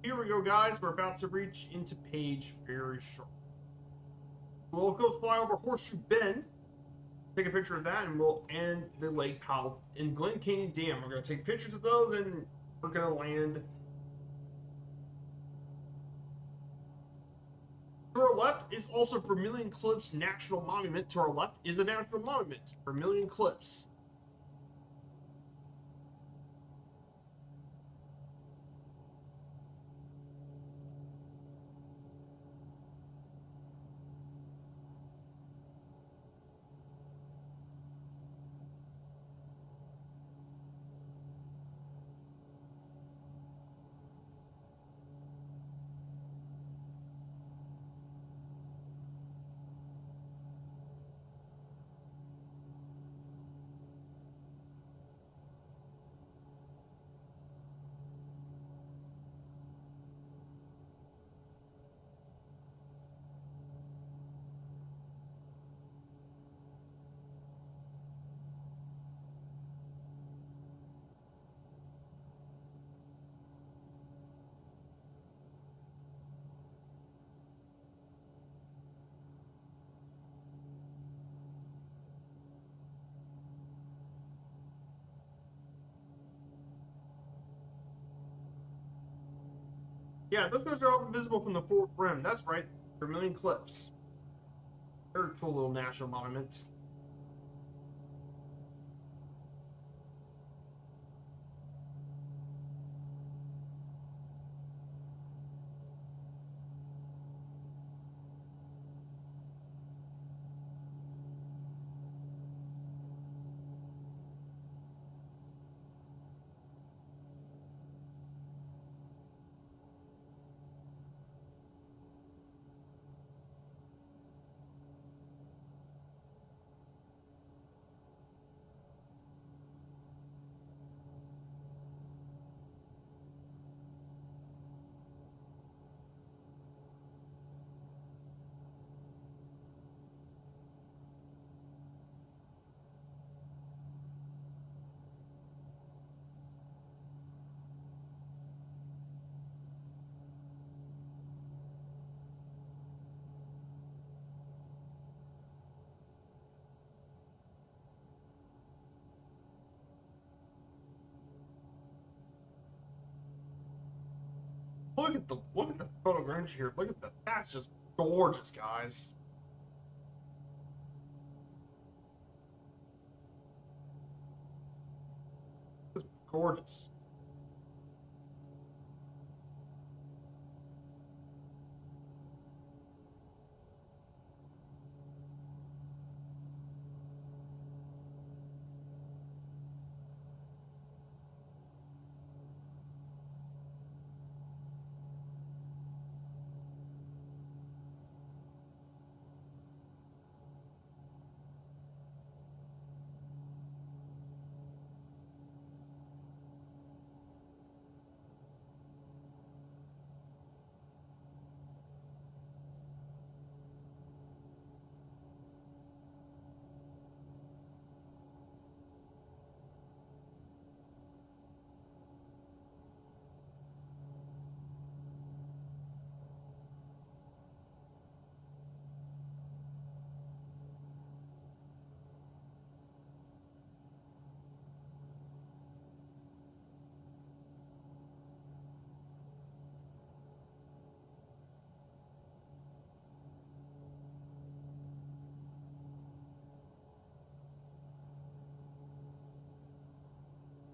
Here we go, guys. We're about to reach into Page very short. We'll go fly over Horseshoe Bend, take a picture of that, and we'll end the Lake Powell in Glen Canyon Dam. We're going to take pictures of those, and we're going to land. To our left is also Vermilion Cliffs National Monument. To our left is a national monument, Vermilion Cliffs. Yeah, those are all visible from the Fort Rim. That's right, Vermilion Cliffs. Very cool little national monument. Look at the photograph here. Look at that's just gorgeous, guys. It's gorgeous.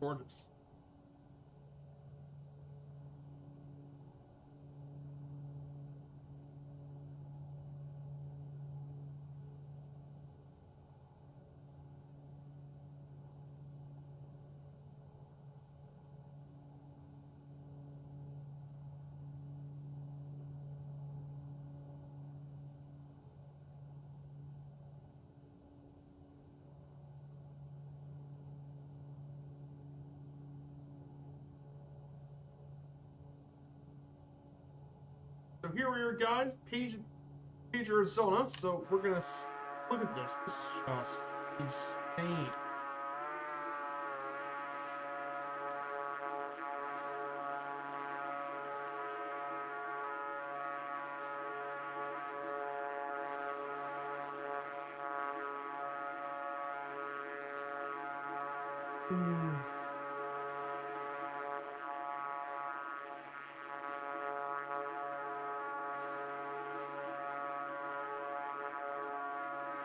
gorgeous. So here we are, guys, Page, Arizona. So we're gonna look at this. This is just insane.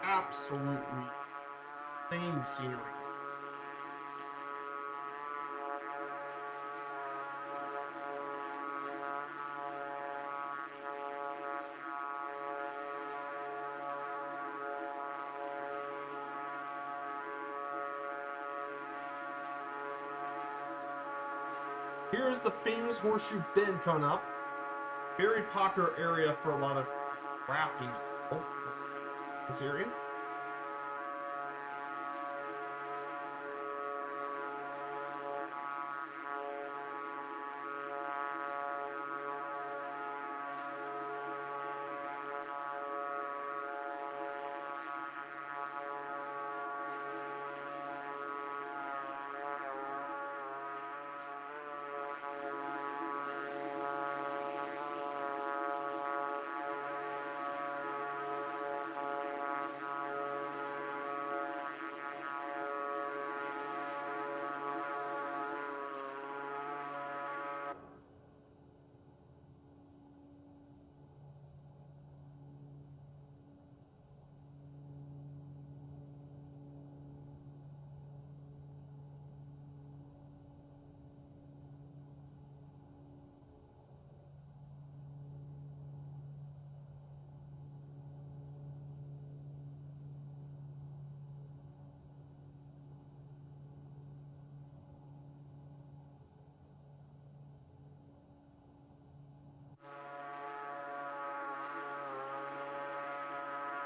Absolutely insane scenery. Here's the famous Horseshoe Bend coming up. Very popular area for a lot of rafting. This area.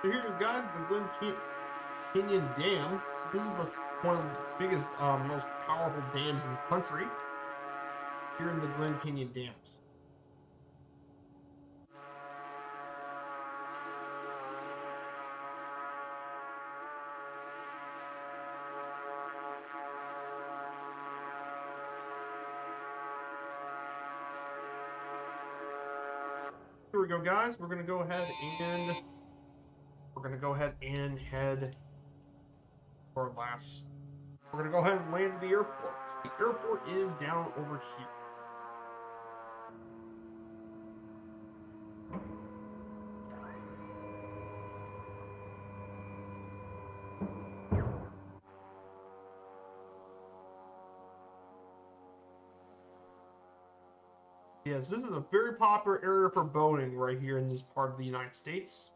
So here, guys, the Glen Canyon Dam. So this is one of the biggest, most powerful dams in the country. Here in the Glen Canyon Dams. Here we go, guys. We're gonna go ahead and head for our last. We're gonna go ahead and land at the airport. The airport is down over here. Yes, this is a very popular area for boating right here in this part of the United States.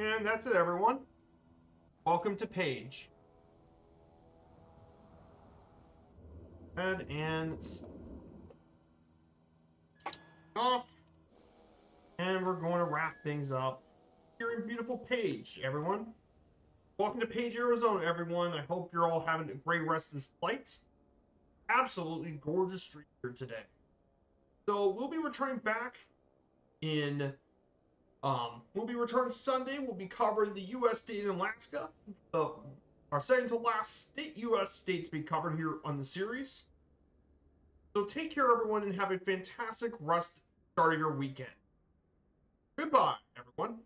And that's it, everyone. Welcome to Page. And off. And we're going to wrap things up here in beautiful Page, everyone. Welcome to Page, Arizona, everyone. I hope you're all having a great rest of this flight. Absolutely gorgeous street here today. So we'll be returning back in we'll be returning Sunday. We'll be covering the U.S. state in Alaska. Our second to last U.S. state to be covered here on the series. So take care, everyone, and have a fantastic rest start of your weekend. Goodbye, everyone.